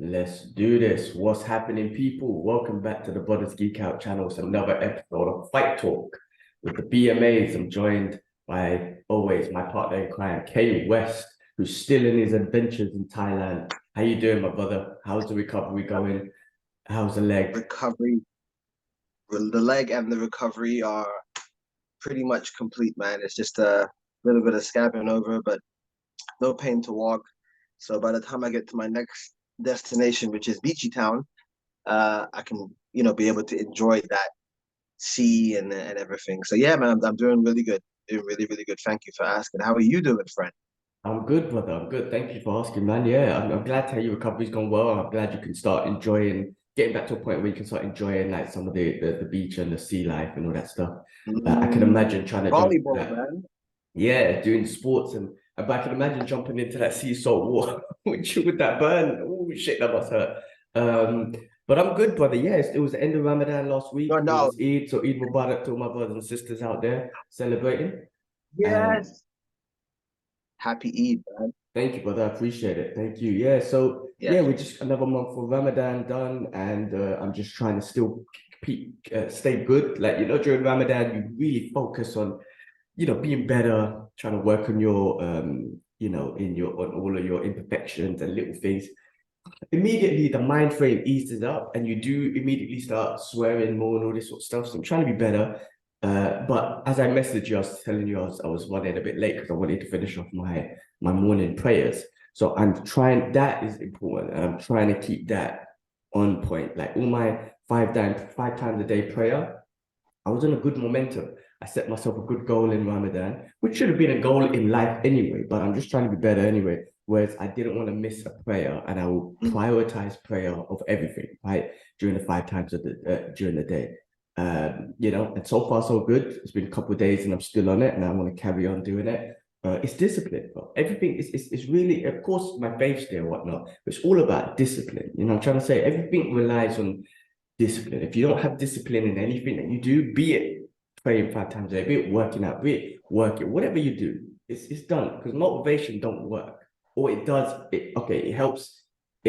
Let's do this. What's happening, people? Welcome back to the Brothers Geek Out channel. It's another episode of Fight Talk with the BMAs. I'm joined by always my partner in crime, Kay West, who's still in his adventures in Thailand. How you doing, my brother? How's the recovery going? How's the leg? Recovery, the leg and the recovery are pretty much complete, man. It's just a little bit of scabbing over, but no pain to walk. So by the time I get to my next destination, which is Beachy Town, I can, be able to enjoy that sea and everything. So yeah, man, I'm doing really good. Doing really, really good. Thank you for asking. How are you doing, friend? I'm good, brother. I'm good. Thank you for asking, man. Yeah, I'm glad to hear your recovery's gone well. I'm glad you can start enjoying, getting back to a point where you can start enjoying like some of the beach and the sea life and all that stuff. I can imagine trying to jump into Volleyball, that. man. Yeah, doing sports but I can imagine jumping into that sea salt water with that burn. Oh shit, that must hurt. Um, but I'm good, brother. Yes, it was the end of Ramadan last No, week. It no. was Eid, so Eid Mubarak to all my brothers and sisters out there celebrating. And Yes. Happy Eid, man. thank you, brother. I appreciate it. Thank you. Yeah. So Yeah. yeah, we're just another month for Ramadan done, and I'm just trying to still stay good. Like during Ramadan, you really focus on being better, trying to work on your in your on all of your imperfections and little things. Immediately the mind frame eases up and you do immediately start swearing more and all this sort of stuff. So I'm trying to be better. But as I messaged you, I was telling you I was running a bit late because I wanted to finish off my morning prayers. So I'm trying, that is important. And I'm trying to keep that on point. Like all my five times a day prayer, I was on a good momentum. I set myself a good goal in Ramadan, which should have been a goal in life anyway, but I'm just trying to be better anyway. Whereas I didn't want to miss a prayer and I will Mm. prioritize prayer of everything, right? During the five times of during the day. And so far so good. It's been a couple of days and I'm still on it and I want to carry on doing it. It's discipline, but everything is really, of course, my faith's there and whatnot, but it's all about discipline. I'm trying to say everything relies on discipline. If you don't have discipline in anything that you do, be it praying five times a day, be it working out, be it working, whatever you do, it's done because motivation don't work. Or it does, it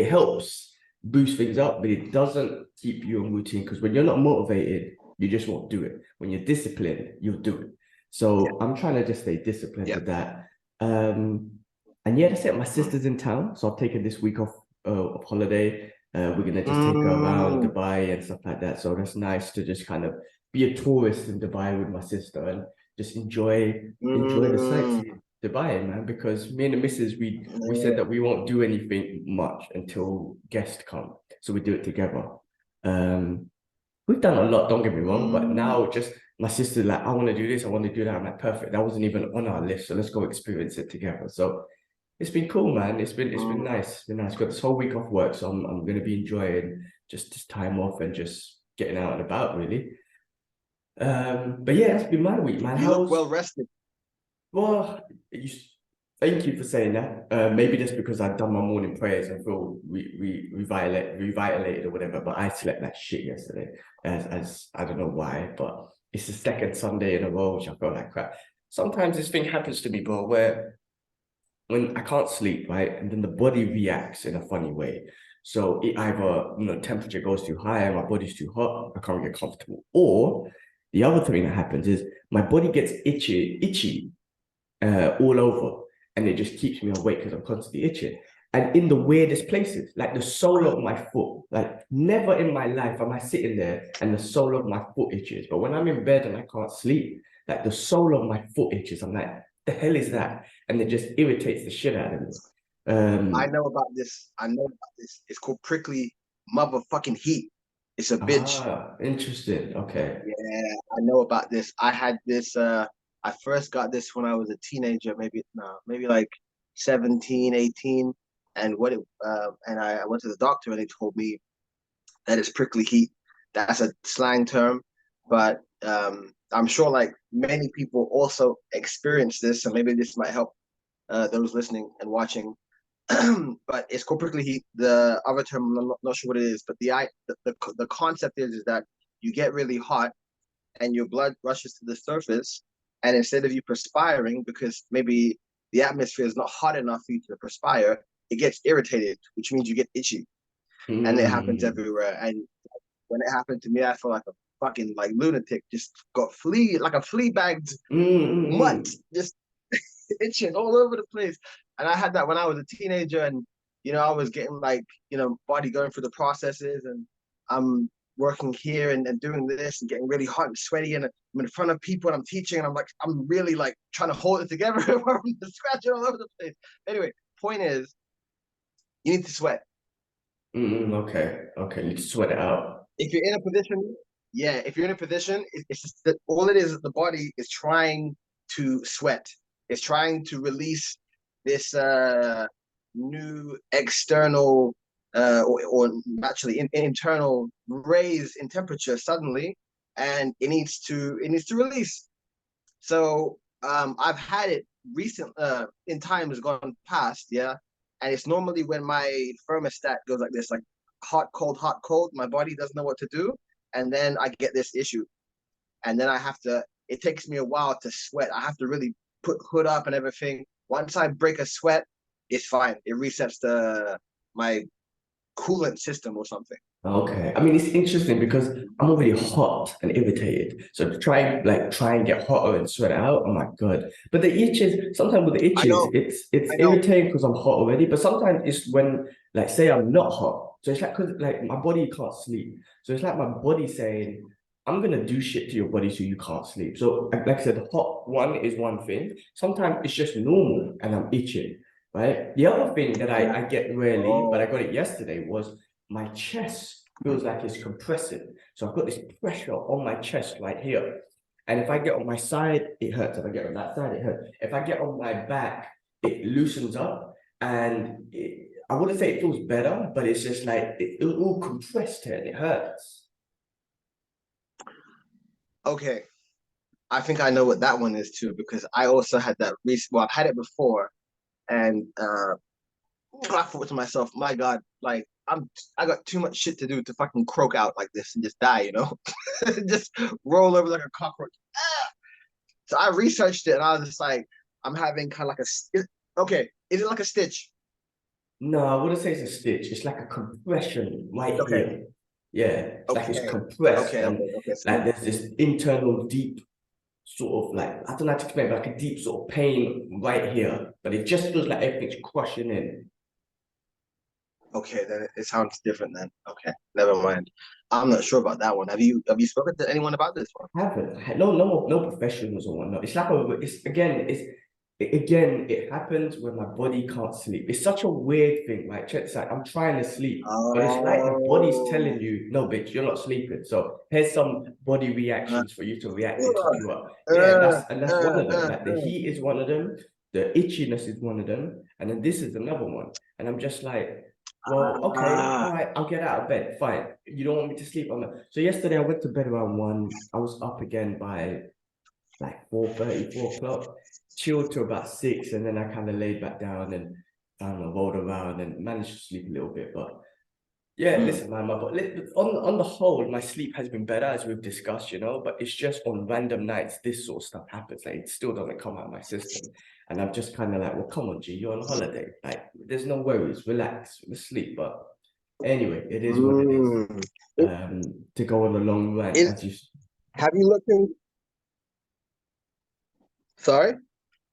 helps boost things up, but it doesn't keep you on routine because when you're not motivated, you just won't do it. When you're disciplined, you'll do it. Yeah. So I'm trying to just stay disciplined Yeah. with that. Um, and yeah, that's it. My sister's in town, so I've taken this week off of holiday. We're gonna just take her around Mm. Dubai and stuff like that. So that's nice to just kind of be a tourist in Dubai with my sister and just enjoy the sights Mm. in Dubai, man. Because me and the missus, we said Yeah. that we won't do anything much until guests come, so we do it together. Um, we've done a lot, don't get me wrong, but Mm. now just my sister's like, I want to do this, I want to do that. I'm like, perfect. That wasn't even on our list, so let's go experience it together. So it's been cool, man. It's been Mm. nice. It's been nice. Got this whole week off work, so I'm gonna be enjoying just this time off and just getting out and about, really. But yeah, that's been my week, man. You look How's well rested. well, thank you for saying that. Maybe just because I've done my morning prayers and feel revitalated or whatever. But I slept like shit yesterday, as I don't know why, but it's the second Sunday in a row which I felt like crap. Sometimes this thing happens to me, bro, where when I can't sleep, right, and then the body reacts in a funny way. So it either temperature goes too high and my body's too hot, I can't get comfortable, or the other thing that happens is my body gets itchy all over, and it just keeps me awake because I'm constantly itching. And in the weirdest places, like the sole of my foot, like never in my life am I sitting there and the sole of my foot itches. But when I'm in bed and I can't sleep, like the sole of my foot itches. I'm like, the hell is that? And it just irritates the shit out of me. I Um, know about this. I know about this. It's called prickly motherfucking heat. It's a bitch. Interesting. Okay. Yeah, I know about this. I had this. I first got this when I was a teenager, maybe no, maybe like 17, 18. And I went to the doctor and they told me that it's prickly heat. That's a slang term, but I'm sure like many people also experience this, so maybe this might help those listening and watching. But it's called prickly heat. The other term, I'm not sure what it is, but the concept is that you get really hot and your blood rushes to the surface, and instead of you perspiring, because maybe the atmosphere is not hot enough for you to perspire, it gets irritated, which means you get itchy. and it happens Mm, everywhere. And when it happened to me, I felt like a fucking like lunatic, just got like a flea bagged mutt, mm. just itching all over the place. And I had that when I was a teenager, and I was getting like, body going through the processes, and I'm working here and doing this and getting really hot and sweaty, and I'm in front of people and I'm teaching, and I'm really like trying to hold it together. I'm scratching all over the place. Anyway, point is, you need to sweat. Okay, okay, you sweat it out. If you're in a position, yeah, if you're in a position, it's just that all it is the body is trying to sweat. It's trying to release this new external or actually internal raise in temperature suddenly, and it needs to release. So I've had it recent in times gone past, yeah. And it's normally when my thermostat goes like this, like hot, cold, hot, cold. My body doesn't know what to do, and then I get this issue, and then I have to. It takes me a while to sweat. I have to really put hood up and everything. Once I break a sweat, it's fine. It resets the my coolant system or something. Okay. I mean, it's interesting because I'm already hot and irritated. So to try and get hotter and sweat it out, oh my God. But the itches, sometimes with the I itches, know, it's I know. irritating because I'm hot already. But sometimes it's when, like, say I'm not hot. So it's like because like my body can't sleep. So it's like my body saying, I'm gonna do shit to your body so you can't sleep. So like I said, the hot one is one thing. Sometimes it's just normal and I'm itching, right? The other thing that I get rarely, but I Oh, got it yesterday was my chest feels like it's compressing. So I've got this pressure on my chest right here. And if I get on my side, it hurts. If I get on that side, it hurts. If I get on my back, it loosens up. And I wouldn't say it feels better, but it's just like it's all compressed here and it hurts. okay. I think I know what that one is too, because I also had that Well, I've had it before, and I thought to myself, my God, like I got too much shit to do to fucking croak out like this and just die, just roll over like a cockroach. Ah! So I researched it, and I was just like, I'm having kind of like okay, is it like a stitch? No, I wouldn't say it's a stitch. It's like a compression right Okay, here. Yeah, it's like it's okay, compressed okay, and okay, okay. like there's this internal deep sort of like I don't know how to explain, but like a deep sort of pain right here, but it just feels like everything's crushing in. Okay, then it sounds different then. Okay, never mind. I'm not sure about that one. Have you spoken to anyone about this one? Haven't no professionals or whatnot. It's like it happens when my body can't sleep. It's such a weird thing. Like check this out. I'm trying to sleep, but it's like the body's Oh, telling you, no, bitch, you're not sleeping. So here's some body uh, reactions for you to react to top uh, you up. Yeah, uh, that's one uh, of them. uh, Like the heat is one of them, the itchiness is one of them, and then this is another one. And I'm just like, well, okay, all ah, right, I'll get out of bed. Fine. You don't want me to sleep on that. So yesterday I went to bed around 1. I was up again by like 4:30, 4 o'clock, chilled to about 6, and then I kind of laid back down and I don't know, rolled around and managed to sleep a little bit. But yeah, mm, listen, man, on the whole, my sleep has been better as we've discussed, but it's just on random nights this sort of stuff happens. Like it still doesn't come out of my system. And I'm just kind of like, well, come on, G, you're on holiday. Like, there's no worries, relax, let's sleep. But anyway, it is what it is. mm. It, To go on a long rant, it, as you have you looked in? Sorry,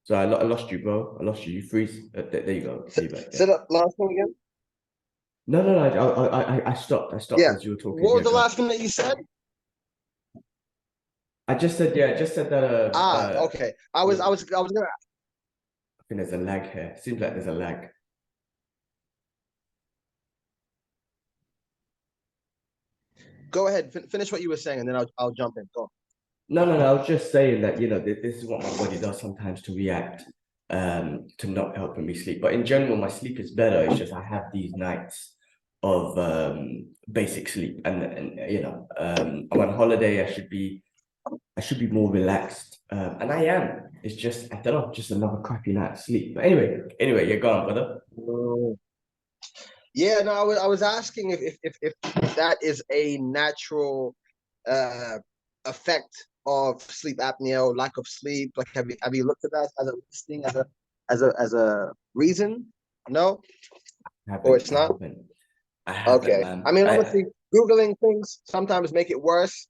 so I lost you, bro. I lost you. You freeze. There you go. say, You back. Yeah. say that last one again. No. I stopped. I stopped Yeah. as you were talking. What was Yeah, the go. last thing that you said? I just said, yeah, I just said that Ah, okay. I was, I yeah, was, I was gonna I think there's a lag here. Seems like there's a lag. go ahead, finish what you were saying, and then I'll jump in. Go. No. I was just saying that, this is what my body does sometimes to react to not helping me sleep. But in general, my sleep is better. It's just I have these nights of basic sleep, and I'm on holiday. I should be more relaxed, and I am. It's just I don't know, just another crappy night's sleep. But anyway, you're gone, brother. Mm. Yeah, no, I was asking if that is a natural uh effect of sleep apnea or lack of sleep. Like, have you looked at that as a thing, as a reason? No, or I it's not. haven't. I haven't, Okay. I man. mean, obviously, Googling things sometimes make it worse.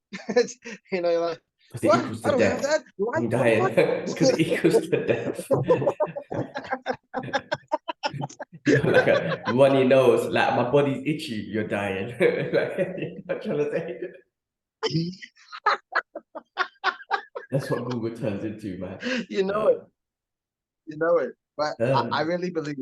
You know, you're like, Because it what? equals I to don't have death. that. I'm What? dying. Because it equals to death. You're like a runny nose, like my body's itchy, you're dying. Like, you know what I'm trying to say? That's what Google turns into, man. You know it. Uh, You know it. But I um, really believe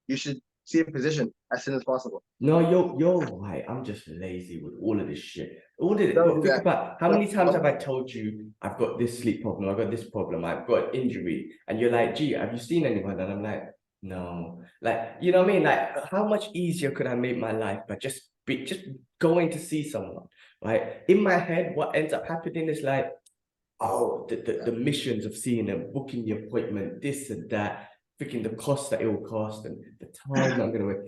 you should see a physician as soon as possible. no, you're right. I'm just lazy with all of this shit. All of it. Don't But do think that. about how many times have Don't. I told you I've got this sleep problem, I've got this problem, I've got injury, and you're like, gee, have you seen anyone? And I'm like, no. Like, you know what I mean? Like, how much easier could I make my life by just going to see someone? Right? In my head, what ends up happening is like, oh, the missions of seeing them, booking the appointment, this and that, freaking the cost that it will cost and the time I'm gonna wait.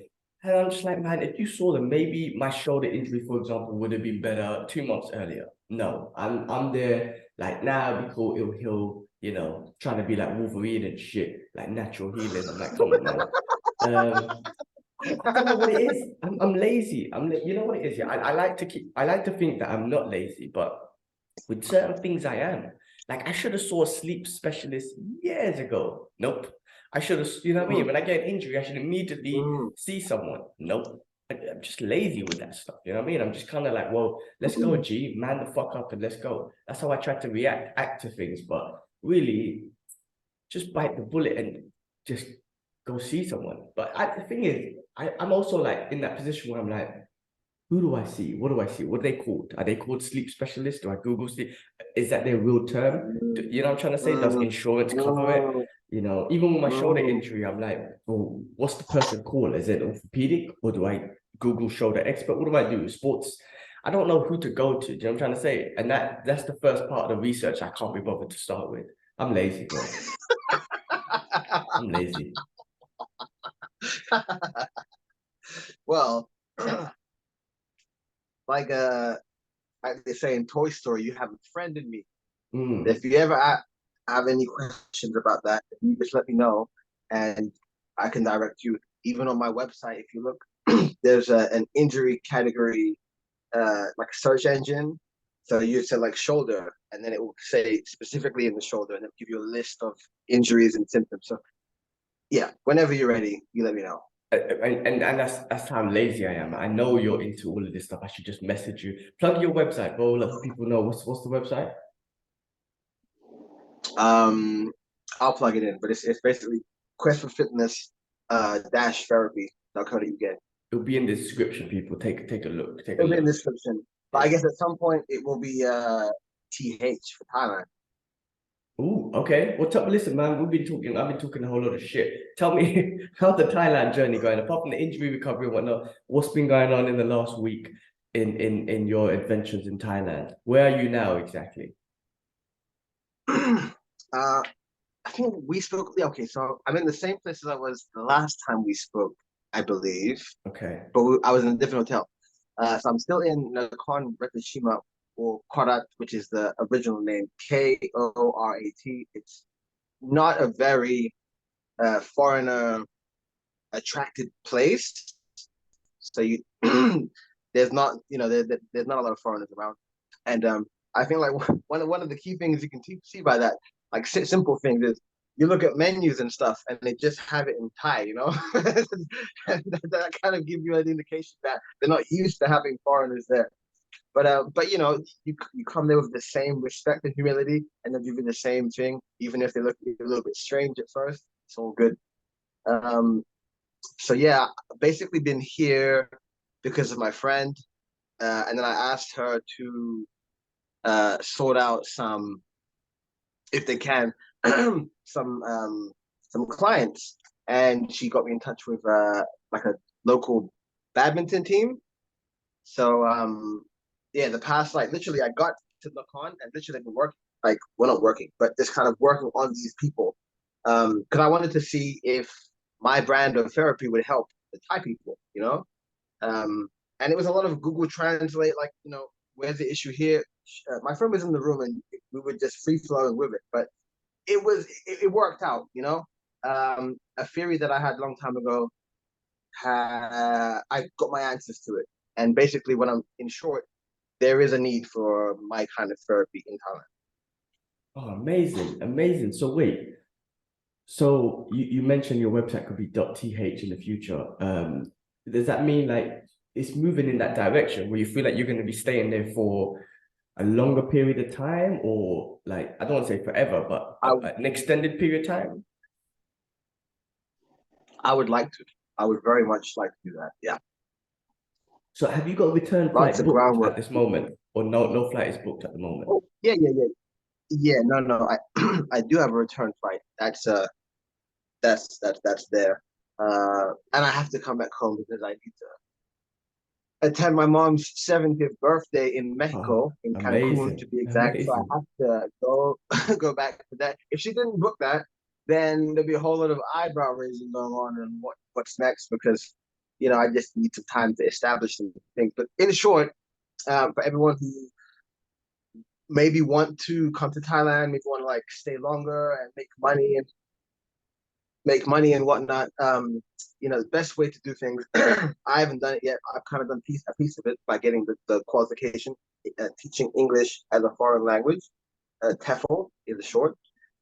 And I'm just like, man, if you saw them, maybe my shoulder injury, for example, would have been better 2 months earlier. No, I'm there like now we call ill heal, trying to be like Wolverine and shit, like natural healing. I'm like, come on, man. I don't know what it is. I'm lazy. You know what it is? Yeah, I like to think that I'm not lazy, but with certain things I am. Like I should have saw a sleep specialist years ago. Nope. I should have, you know what I mean? Mm, When I get an injury, I should immediately mm, see someone. Nope. I'm just lazy with that stuff. You know what I mean? I'm just kind of like, well, let's go, mm. G, man the fuck up and let's go. That's how I try to act to things. But really, just bite the bullet and just go see someone. But the thing is, I'm also like in that position where I'm like, who do I see? What do I see? What are they called? Are they called sleep specialists? Do I Google sleep? Is that their real term? You know what I'm trying to say? Does Mm, insurance cover it? mm, Even with my shoulder mm. injury, I'm like, oh, what's the person called? Is it orthopedic or do I Google shoulder expert? What do I do? Sports. I don't know who to go to. Do you know what I'm trying to say? And that's the first part of the research I can't be bothered to start with. I'm lazy, bro. I'm lazy. Well, like like they say in Toy Story, you have a friend in me. Mm. If you ever have any questions about that, you just let me know, and I can direct you. Even on my website, if you look, there's an injury category, like a search engine. So you select shoulder, and then it will say specifically in the shoulder, and it'll give you a list of injuries and symptoms. So yeah, whenever you're ready, you let me know. And that's how lazy I am. I know you're into all of this stuff. I should just message you. Plug your website, bro. Let people know what's the website. Um, I'll plug it in, but it's basically Quest for Fitness dash therapy.co.uk. It'll be in the description. People take a look. Take a It'll be in the look. description. But I Yeah. guess at some point it will be TH for Thailand. Oh, okay. Well, listen, man. We've been talking. I've been talking a whole lot of shit. Tell me, how's the Thailand journey going? Apart from the injury recovery and whatnot, what's been going on in the last week in your adventures in Thailand? Where are you now exactly? I think we spoke. Yeah, okay, so I'm in the same place as I was the last time we spoke, I believe, Okay. but I was in a different hotel. So I'm still in Nakhon Ratchasima or Korat, which is the original name, Korat. It's not a very foreigner attracted place. So you there's not there's not a lot of foreigners around, and I think like one of the key things you can see by that, like simple things, is you look at menus and stuff, and they just have it in Thai, and that kind of gives you an indication that they're not used to having foreigners there. But you come there with the same respect and humility, and they'll give you the same thing, even if they look a little bit strange at first. It's all good. Um, so yeah, basically been here because of my friend, and then I asked her to sort out some, if they can, some some clients, and she got me in touch with like a local badminton team. So yeah, the past like literally I got to look on and literally been working like well not working, but just kind of working on these people. Because I wanted to see if my brand of therapy would help the Thai people. Um, and it was a lot of Google Translate, like, where's the issue here? My friend was in the room and we were just free flowing with it, but it worked out. A theory that I had a long time ago I got my answers to it. And basically, when I'm in short, there is a need for my kind of therapy in Thailand. Oh, amazing, amazing. So wait, so you mentioned your website could be .th in the future. Does that mean like it's moving in that direction where you feel like you're going to be staying there for a longer period of time, or like I don't want to say forever, but I an extended period of time? I would like to. I would very much like to do that. Yeah, So have you got a return lots flight of booked groundwork. at this moment, or no flight is booked at the moment? Oh, yeah. No, no. I I do have a return flight. That's there. And I have to come back home because I need to attend my mom's 70th birthday in Oh, Mexico, in Cancun to amazing, be exact. So I amazing. have to go go back for that. If she didn't book that, then there'd be a whole lot of eyebrow raising going on and what's next because I just need some time to establish some things. But in short, for everyone who maybe want to come to Thailand, maybe want to like stay longer and make money and whatnot. The best way to do things. I haven't done it yet. I've kind of done a piece of it by getting the qualification, teaching English as a foreign language. TEFL is the short.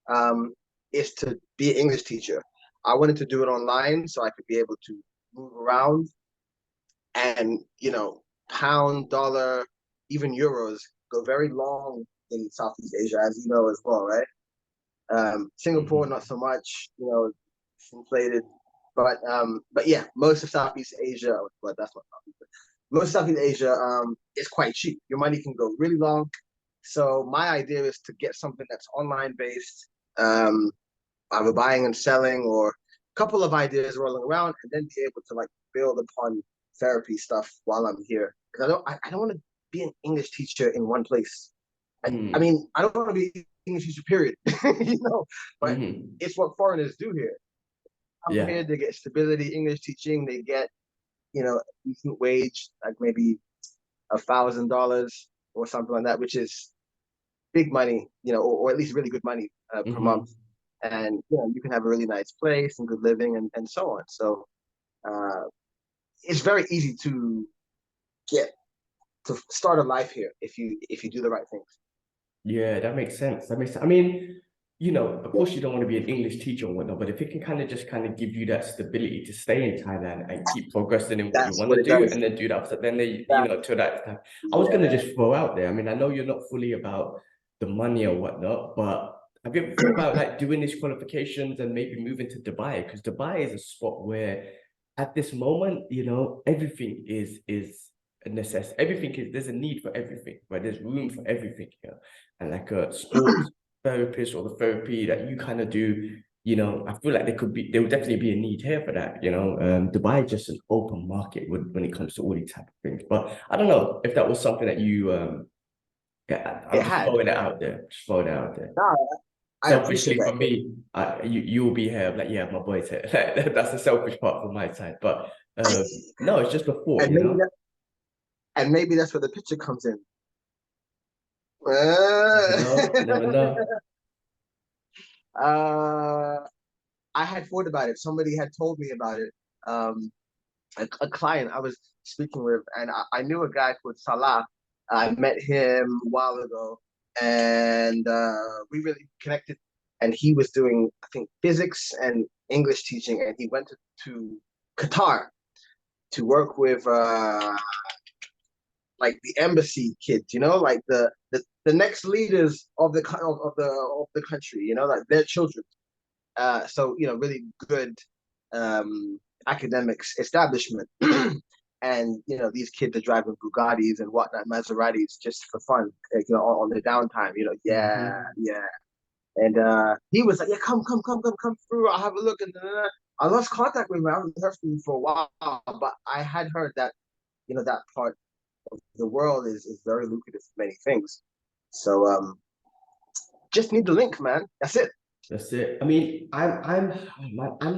Um, is to be an English teacher. I wanted to do it online so I could be able to move around and pound, dollar, even euros go very long in Southeast Asia, as you know as well, right? Singapore, Mhm. not so much, it's inflated. But yeah, most of Southeast Asia, but that's not Southeast. Most of Southeast Asia is quite cheap. Your money can go really long. So my idea is to get something that's online based, um, either buying and selling, or a couple of ideas rolling around, and then be able to like build upon therapy stuff while I'm here. Because I don't want to be an English teacher in one place. I Mm. mean, I don't want to be an English teacher, period. you know, but Mhm. it's what foreigners do here. Come Yeah. here, they get stability, English teaching, they get, a decent wage, like maybe $1,000 or something like that, which is big money, or at least really good money per month. Mhm. And you can have a really nice place and good living and so on. So uh, it's very easy to get to start a life here if you do the right things. Yeah, that makes sense. That makes sense. I mean, of course you don't want to be an English teacher and whatnot, but if it can kind of just kind of give you that stability to stay in Thailand and keep progressing in what you That's want what to it do does. and then do that, so then they, That, to that time. I was gonna yeah. just throw out there. I mean, I know you're not fully about the money or whatnot, but have you ever thought about like doing these qualifications and maybe moving to Dubai? Because Dubai is a spot where at this moment, everything is a necessity. Everything is there's a need for everything, right? There's room for everything here. And like a sports therapist or the therapy that you kind of do, I feel like there would definitely be a need here for that. Dubai is just an open market when it comes to all these type of things. But I don't know if that was something that you yeah, I'm It just had. throwing it out there. Just throwing it out there. No, I appreciate Selfishly for that. me, you'll be here. I'm like, yeah, my boy's here. That's the selfish part from my side. But no, it's just before, and you maybe know. that, and maybe that's where the picture comes in. Never know, never know. uh, I had thought about it. Somebody had told me about it. Um, a client I was speaking with, and I knew a guy called Salah. I met him a while ago, and we really connected. And he was doing, I think, physics and English teaching, and he went to Qatar to work with like the embassy kids, like the next leaders of the country, like their children. So really good academics establishment. And these kids are driving Bugattis and whatnot, Maseratis, just for fun, like, on their downtime. Yeah, Hmm. yeah. And he was like, yeah, come through. I'll have a look. And I lost contact with him. I haven't heard from him for a while, but I had heard that that part of the world is very lucrative for many things. So just need the link, man. That's it. That's it. I mean, I'm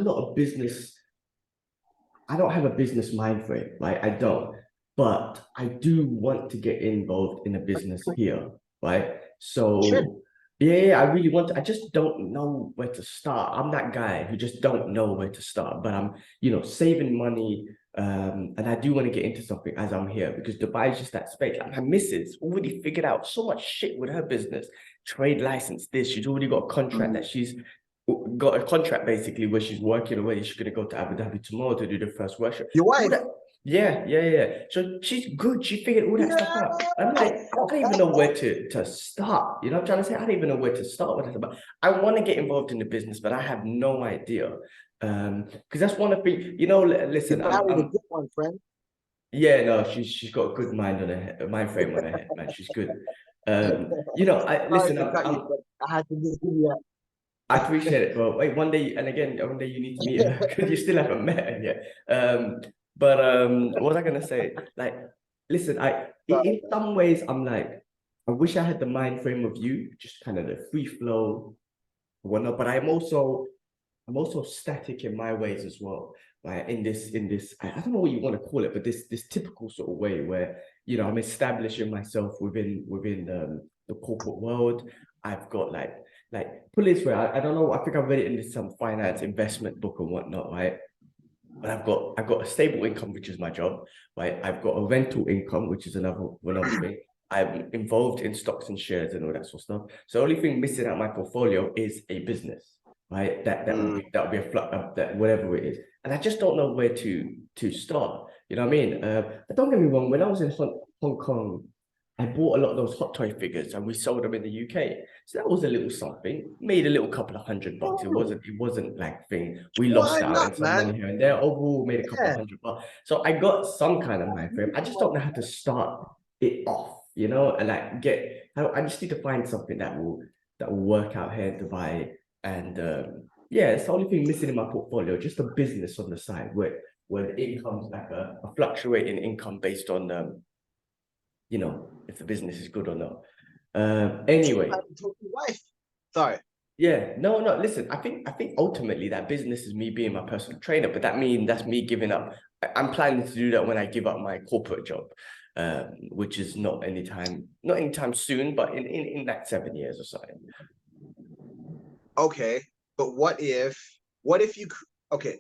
not a business. I don't have a business mind for it, right? I don't. But I do want to get involved in a business here, right? Sure. So Yeah, I really want to. I just don't know where to start. I'm that guy who just don't know where to start, but I'm, saving money. And I do want to get into something as I'm here because Dubai is just that space. Like my missus already figured out so much shit with her business, trade license, this. She's already got a contract that she's got a contract basically where she's working away. She's gonna go to Abu Dhabi tomorrow to do the first workshop. Your All wife? that, yeah. So she's good. She figured all that stuff out. Yeah. I'm like, I don't even know where to start. You know what I'm trying to say? I don't even know where to start with this. But I want to get involved in the business, but I have no idea. Because that's one of the, You listen, married a I'm good one, friend. yeah, no, she's got a good mind on her head, a mind frame on her head, man. She's good. I Sorry listen, to cut you, but I had to just give you that. I appreciate it, bro. Wait, one day, and again, one day you need to meet her because you still haven't met her yet. What was I gonna say? Like, listen, in some ways, I'm like, I wish I had the mind frame of you, just kind of the free flow, whatnot. But I'm also static in my ways as well. Like in this, I don't know what you want to call it, but this typical sort of way where I'm establishing myself within the corporate world. I've got like put it this way, I don't know. I think I read it in some finance investment book and whatnot, right? But I've got a stable income, which is my job, right? I've got a rental income, which is another thing. I'm involved in stocks and shares and all that sort of stuff. So the only thing missing out my portfolio is a business, right? That would be that whatever it is. And I just don't know where to start. You know what I mean? But don't get me wrong, when I was in Hong Kong, I bought a lot of those hot toy figures and we sold them in the UK. So that was a little something, made a little couple of $100. It wasn't like thing. We lost Why out not, in some man? money here and there. Overall, made a couple of Yeah. $100. So I got some kind of mind frame. I just don't know how to start it off, and like I just need to find something that will work out here in Dubai. And yeah, it's the only thing missing in my portfolio, just a business on the side where the income's like a fluctuating income based on if the business is good or not. I Anyway, told your wife. Sorry. yeah, no. Listen, I think ultimately that business is me being my personal trainer, but that's me giving up. I'm planning to do that when I give up my corporate job, which is not anytime soon, but in like 7 years or something. Okay, but what if you, okay,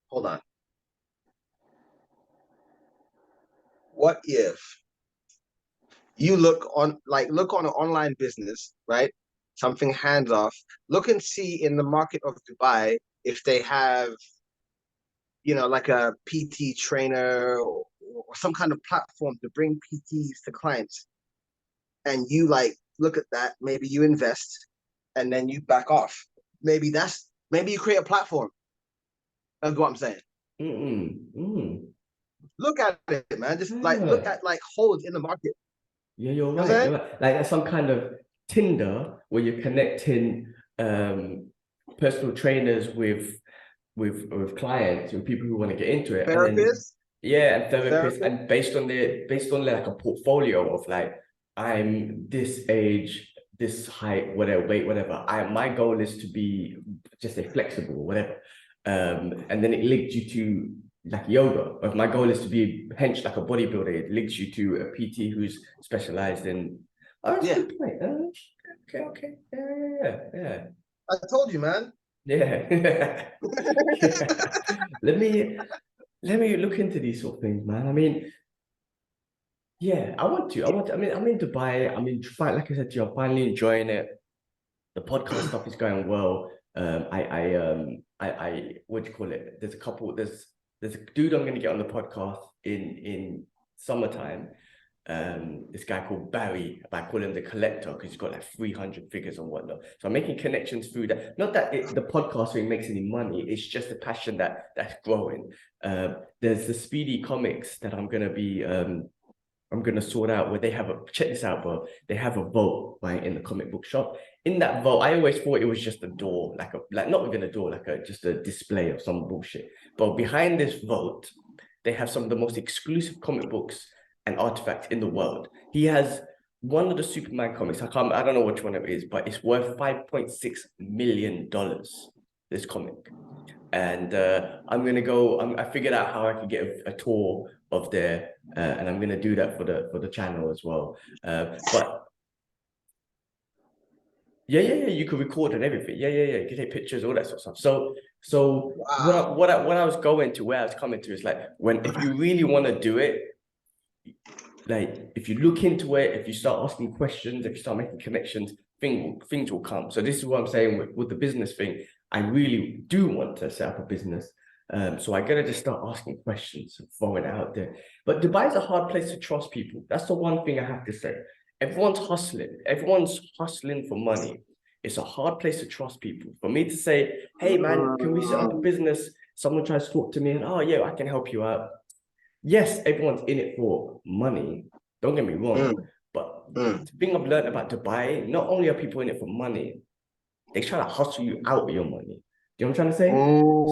hold on. What if you look on an online business, right? Something hands off. Look and see in the market of Dubai if they have, like a PT trainer or some kind of platform to bring PTs to clients. And you like look at that, maybe you invest and then you back off. Maybe you create a platform. That's what I'm saying. Mm. Look at it, man. Just like look Yeah. at like holes in the market. Yeah, you're You know what I'm right. saying? You're right. Like that's some kind of Tinder where you're connecting personal trainers with clients and people who want to get into it, and then Therapist, yeah, and therapists, therapist. and based on like a portfolio of like I'm this age, this height, whatever weight, whatever. My goal is to be just a flexible, whatever. And then it linked you to like yoga. If my goal is to be hench like a bodybuilder, it links you to a PT who's specialized in. Oh, that's a Yeah, good point. Okay. Yeah. I told you, man. Yeah. Yeah. Let me let me look into these sort of things, man. I mean, yeah, I want to. I mean, I'm in Dubai. I mean, like I said to you, I'm finally enjoying it. The podcast stuff is going well. What do you call it? There's a dude I'm gonna get on the podcast in summertime. This guy called Barry, but I call him the collector because he's got like 300 figures and whatnot. So I'm making connections through that. Not that the podcast really makes any money. It's just a passion that's growing. There's the Speedy Comics that I'm gonna sort out where they have a check this out, bro. They have a vault right in the comic book shop. In that vault, I always thought it was just a door, like not even a door, like just a display of some bullshit. But behind this vault, they have some of the most exclusive comic books and artifacts in the world. He has one of the Superman comics. I don't know which one it is, but it's worth $5.6 million. This comic, and I'm gonna go. I figured out how I could get a tour of there, and I'm gonna do that for the channel as well. But Yeah. You can record and everything. Yeah. You can take pictures, all that sort of stuff. So Wow. what I was going to, where I was coming to is like, if you really want to do it, like if you look into it, if you start asking questions, if you start making connections, things will come. So this is what I'm saying with the business thing. I really do want to set up a business. So I gotta just start asking questions, throwing it out there. But Dubai is a hard place to trust people. That's the one thing I have to say. Everyone's hustling. Everyone's hustling for money. It's a hard place to trust people. For me to say, hey man, can we set up a Mm, business? Someone tries to talk to me and oh yeah, I can help you out. Yes, everyone's in it for money. Don't get me wrong. mm, But mm. the thing I've learned about Dubai, not only are people in it for money, they try to hustle you out of your money. Do you know what I'm trying to say?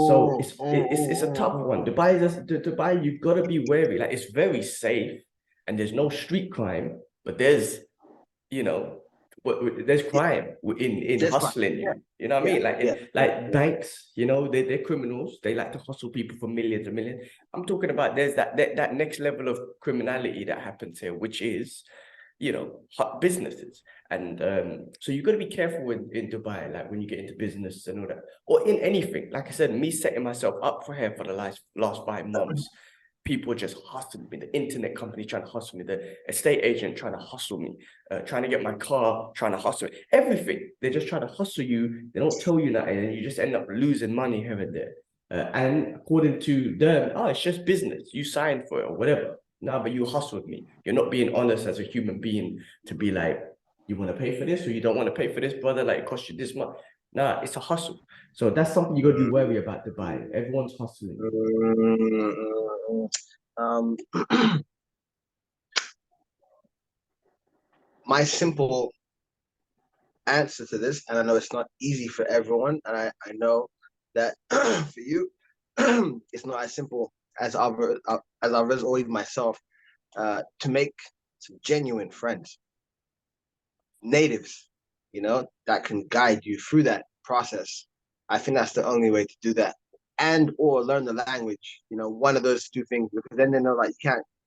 So Mm, it's a tough one. Dubai, you've got to be wary. Like it's very safe and there's no street crime, but there's you know, there's crime in Just fine. hustling Yeah, you. You know what I yeah, mean? Like yeah, in yeah, like yeah. banks, they're criminals. They like to hustle people for millions and millions. I'm talking about there's that next level of criminality that happens here, which is, businesses. And so you've got to be careful in Dubai, like when you get into business and all that, or in anything. Like I said, me setting myself up for here for the last 5 months, people just hustling me, the internet company trying to hustle me, the estate agent trying to hustle me, trying to get my car, trying to hustle me, everything. They're just trying to hustle you. They don't tell you that, and you just end up losing money here and there. And according to them, oh, it's just business. You signed for it or whatever. No, but you hustled me. You're not being honest as a human being to be like, you want to pay for this or you don't want to pay for this, brother? Like, it costs you this much. Nah, it's a hustle. So that's something you got to be wary about Dubai. Everyone's hustling. Mm, um, my simple answer to this, and I know it's not easy for everyone, and I know that for you, it's not as simple as others or even myself, to make some genuine friends, natives, that can guide you through that process. I think that's the only way to do that, and or learn the language. One of those two things, because then they know like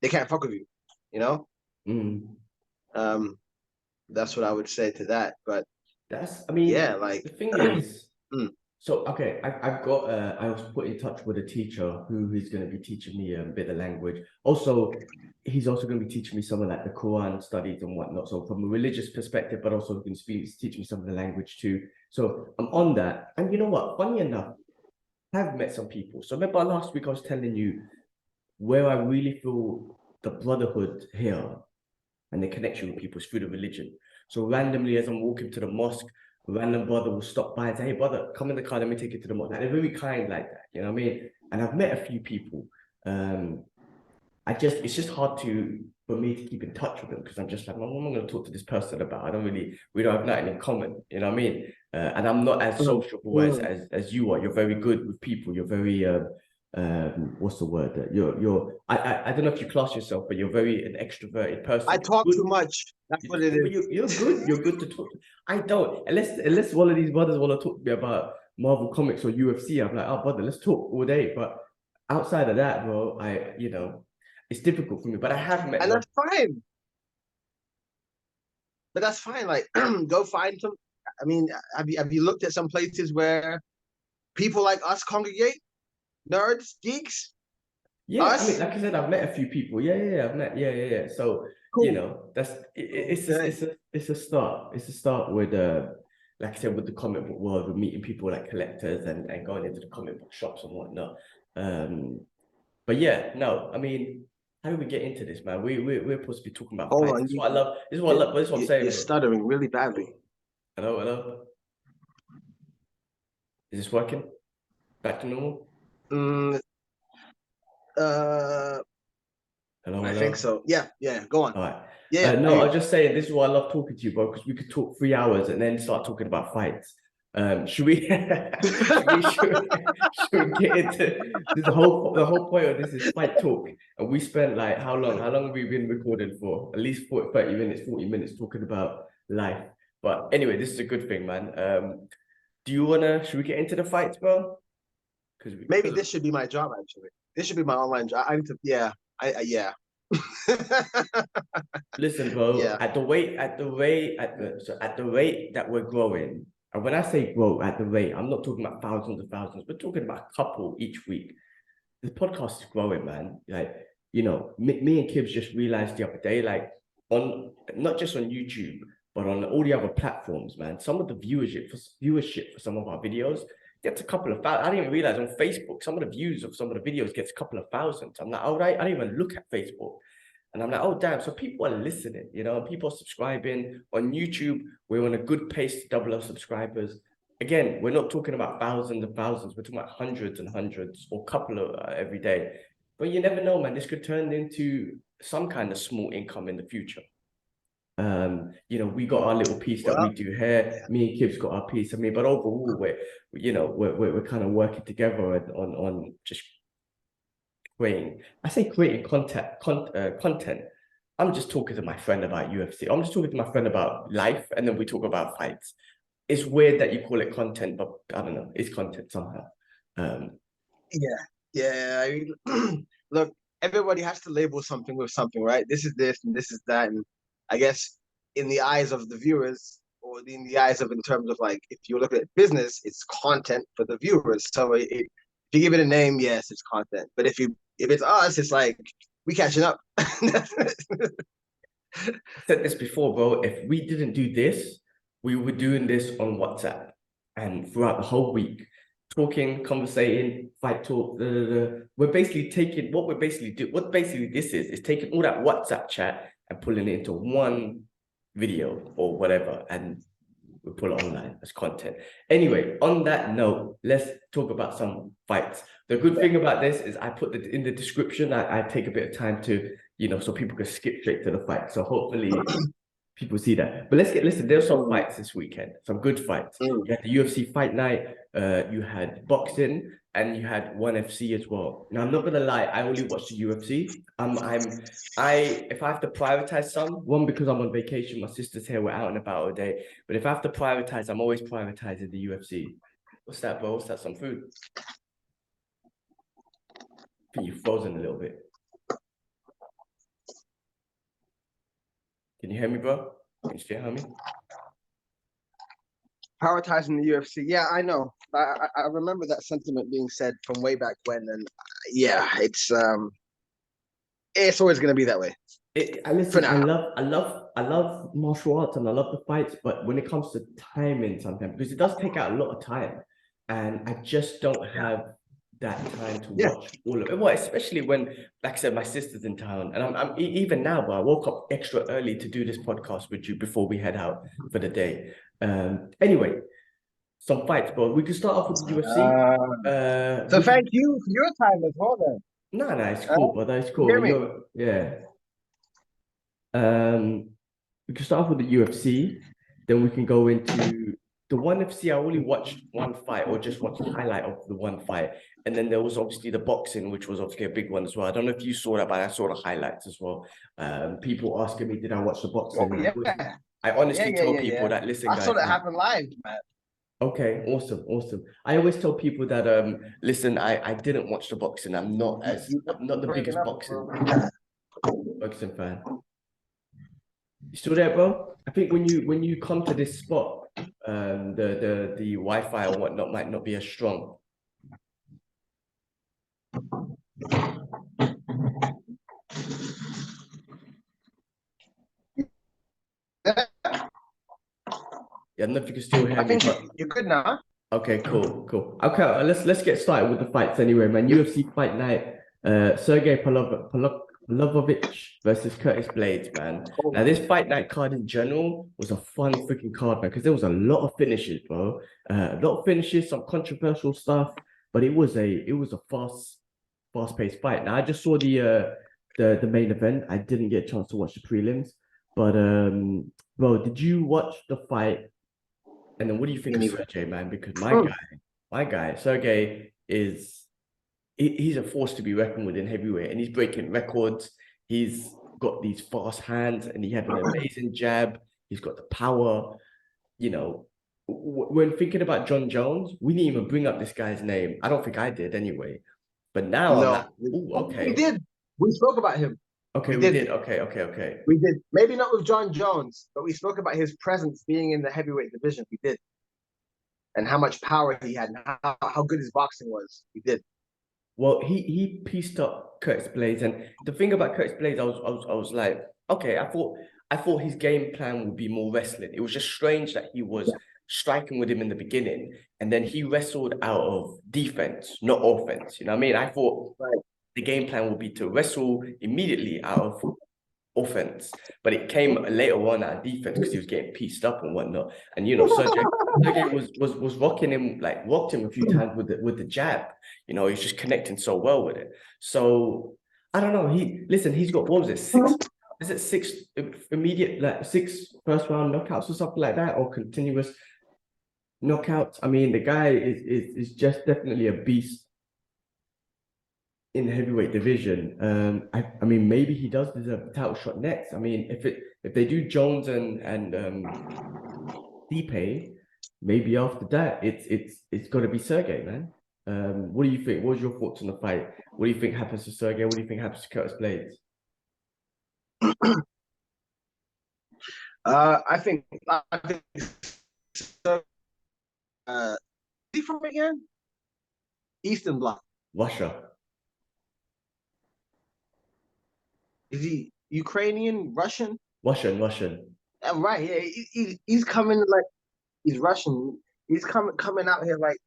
they can't fuck with you. You know, Mm. um, that's what I would say to that. But I yeah, mean, like, the thing is, mm, so okay, I've got I was put in touch with a teacher who is going to be teaching me a bit of language. Also, he's also going to be teaching me some of like the Quran studies and whatnot. So from a religious perspective, but also going to teach me some of the language too. So I'm on that. And you know what? Funny enough, I've met some people. So remember last week I was telling you where I really feel the brotherhood here and the connection with people is through the religion. So randomly, as I'm walking to the mosque, a random brother will stop by and say, "Hey, brother, come in the car. Let me take you to the mosque." And they're very kind like that. You know what I mean? And I've met a few people. Um, it's just hard for me to keep in touch with them because I'm just like, what am I going to talk to this person about? We don't have nothing in common. You know what I mean? And I'm not as mm, sociable mm. as you are. You're very good with people. You're very what's the word? I don't know if you class yourself, but you're very an extroverted I person. talk Good, too much. That's what it but is. you're good. You're good to talk to. I don't unless one of these brothers want to talk to me about Marvel comics or UFC. I'm like, oh brother, let's talk all day. But outside of that, bro, it's difficult for me. But I have met And one. that's fine. But that's fine. Like, go find some. I mean, have you looked at some places where people like us congregate? Nerds, geeks, Yeah, I mean, us. like I said, I've met a few people. Yeah. I've met, yeah. So, Cool. Okay. it's a start. It's a start with like I said, with the comic book world, with meeting people like collectors and going into the comic book shops and whatnot. Um, but yeah, no, I mean, how do we get into this, man? We're supposed to be talking about Hold fights. on. This is what I love. This is what I love. This is what I'm saying, You're bro. stuttering really badly. Hello. Is this working? Back to normal? Mm, uh, I think Hello. so. Yeah, yeah. Go on. All right. Yeah, I No, hear I you. was just saying this is why I love talking to you, bro, because we could talk 3 hours and then start talking about fights. Should we should we get into the whole point of this is fight talk? And we spent like how long? How long have we been recording for? At least 40, 30 minutes, 40 minutes talking about life. But anyway, this is a good thing, man. Should we get into the fights, bro? Maybe Because this should be my job. Actually, this should be my online job. I need to. Yeah. Yeah. Listen, bro, Yeah. at the rate that we're growing, and when I say grow at the rate, I'm not talking about thousands of thousands, we're talking about a couple each week. The podcast is growing, man. Like, me and Kibbs just realized the other day, like, on not just on YouTube, but on all the other platforms, man. Some of the viewership for some of our videos gets a couple of thousand. I didn't even realize on Facebook, some of the views of some of the videos gets a couple of thousands. I'm like, all right, I didn't even look at Facebook. And I'm like, oh, damn. So people are listening, people are subscribing. On YouTube, we're on a good pace to double our subscribers. Again, we're not talking about thousands and thousands. We're talking about hundreds and hundreds or a couple of every day. But you never know, man. This could turn into some kind of small income in the future. We got our little piece that we do here. Me and Kib's got our piece. I mean, but overall, we're kind of working together on just creating. I say creating content. I'm just talking to my friend about UFC. I'm just talking to my friend about life, and then we talk about fights. It's weird that you call it content, but I don't know. It's content somehow. Yeah. I mean, look, everybody has to label something with something, right? This is this and this is that, and I guess in the eyes of the viewers, or in the eyes of, in terms of, like, if you look at business, it's content for the viewers. So if you give it a name, yes, it's content. But if it's us, it's like we catching up. I said this before, bro. If we didn't do this, we were doing this on WhatsApp and throughout the whole week, talking, conversating, fight talk. We're basically taking what basically this is taking all that WhatsApp chat and pulling it into one video or whatever, and we pull it online as content. Anyway, on that note, let's talk about some fights. The good thing about this is I put it in the description. I take a bit of time to, so people can skip straight to the fight. So hopefully people see that. But listen, there's some fights this weekend, some good fights. You had the UFC fight night, you had boxing, and you had ONE FC as well. Now, I'm not gonna lie, I only watched the UFC. If I have to prioritize one, because I'm on vacation, my sister's here, we're out and about all day. But if I have to prioritize, I'm always prioritizing the UFC. What's that, bro? What's that? Some food? I think you've frozen a little bit. Can you hear me, bro? Can you still hear me? Prioritizing the UFC. Yeah, I know. I remember that sentiment being said from way back when, and yeah, it's always going to be that way. I love martial arts and I love the fights, but when it comes to timing sometimes, because it does take out a lot of time, and I just don't have that time to watch all of it. Well, especially when, like I said, my sister's in town, and I'm even now, but I woke up extra early to do this podcast with you before we head out for the day. Anyway, some fights, but we can start off with the UFC. So thank you for your time as well, then. No, it's cool, but that's cool. Yeah. We can start off with the UFC, then we can go into the ONE FC. I only watched one fight, or just watched the highlight of the one fight, and then there was obviously the boxing, which was obviously a big one as well. I don't know if you saw that, but I saw the highlights as well. People asking me, did I watch the boxing? Oh, yeah. I honestly told people that, listen, guys, I saw that happen live, man. Okay, awesome. I always tell people that listen, I didn't watch the boxing. I'm not the biggest boxing fan. You still there, bro? I think when you come to this spot, the Wi-Fi or whatnot might not be as strong. Yeah, I don't know if you can still hear me. I think you're good now. Okay, cool. Okay, let's get started with the fights anyway, man. UFC fight night. Sergei Pavlovich versus Curtis Blaydes, man. Now, this fight night card in general was a fun freaking card, man, because there was a lot of finishes, bro. A lot of finishes, some controversial stuff, but it was a fast-paced fight. Now, I just saw the main event. I didn't get a chance to watch the prelims, but bro, did you watch the fight? And then what do you think of Sergei, man? Because my guy, Sergei he's a force to be reckoned with in heavyweight, and he's breaking records. He's got these fast hands, and he had an amazing jab. He's got the power. When thinking about John Jones, we didn't even bring up this guy's name. I don't think I did anyway. But now I'm like, ooh, okay. We did. We spoke about him. Okay, We we did. did. Okay. We did. Maybe not with John Jones, but we spoke about his presence being in the heavyweight division. We did. And how much power he had and how good his boxing was. We did. Well, he pieced up Curtis Blaydes, and the thing about Curtis Blaydes, I was like, okay, I thought his game plan would be more wrestling. It was just strange that he was Yeah. striking with him in the beginning, and then he wrestled out of defense, not offense. You know what I mean? I thought Right. the game plan would be to wrestle immediately out of offense, but it came later on out of defense because he was getting pieced up and whatnot. And Sergey was rocking him, like rocked him a few times with the jab. You know, he's just connecting so well with it. So I don't know. He's got, what was it, six? Is it six immediate, like six first round knockouts or something like that, or continuous knockouts? I mean, the guy is just definitely a beast in the heavyweight division. I mean, maybe he does deserve the title shot next. I mean, if they do Jones and Stipe, maybe after that it's got to be Sergey, man. What do you think? What's your thoughts on the fight? What do you think happens to Sergey? What do you think happens to Curtis Blaydes? I think so. Is he from again? Eastern Bloc. Russia, Is he Ukrainian, Russian? Russian. Right. Yeah. He's coming like he's Russian. He's coming out here like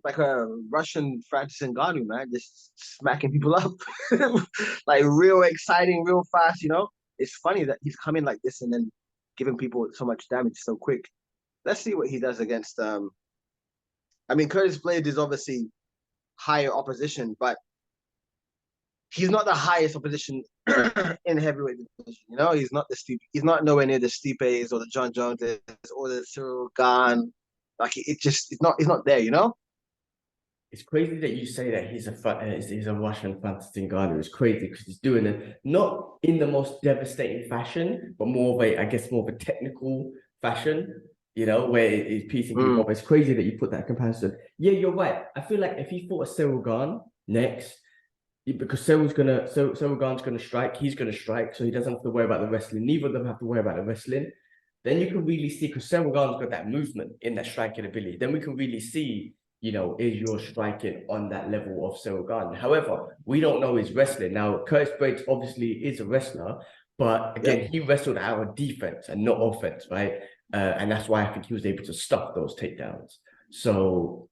like a Russian Francis Ngannou, man, just smacking people up, like real exciting, real fast. It's funny that he's coming like this and then giving people so much damage so quick. Let's see what he does against. I mean, Curtis Blaydes is obviously higher opposition, but he's not the highest opposition in heavyweight division. He's not the Stipe. He's not nowhere near the Stipes or the John Joneses or the Cyril Gahn. Like it's not. He's not there. It's crazy that you say that he's a Russian Fantasy Ngannou. It's crazy because he's doing it not in the most devastating fashion, but more of a, I guess, more of a technical fashion. You know, where he's piecing people up. It's crazy that you put that comparison. Yeah, you're right. I feel like if he fought a Cyril Gahn next, because Cyril Gahn's gonna strike, he's gonna strike, so he doesn't have to worry about the wrestling. Neither of them have to worry about the wrestling. Then you can really see, because Cyril Gahn's got that movement in that striking ability. Then we can really see, is your striking on that level of Cyril Gahn? However, we don't know his wrestling. Now, Curtis Blaydes obviously is a wrestler, but again, he wrestled out of defense and not offense, right? And that's why I think he was able to stuff those takedowns. So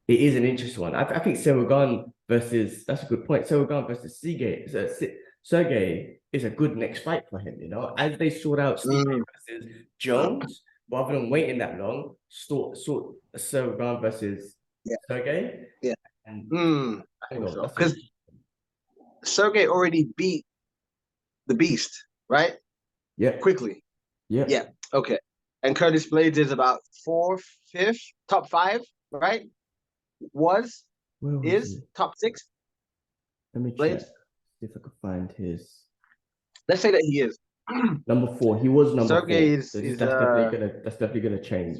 it is an interesting one. I think Cyril Gahn versus, that's a good point. Cyril Gahn versus Sergey is a good next fight for him, as they sort out Steve versus Jones, rather than waiting that long, sort Cyril Gahn versus Sergey. Yeah. And I think so. Because Sergey already beat the Beast, right? Yeah. Quickly. Yeah. Yeah. Okay. And Curtis Blaydes is about fifth, top five, right? Is top six. Let me check. See if I can find his. Let's say that he is number 4. He was number Sergey 4. That's definitely gonna change.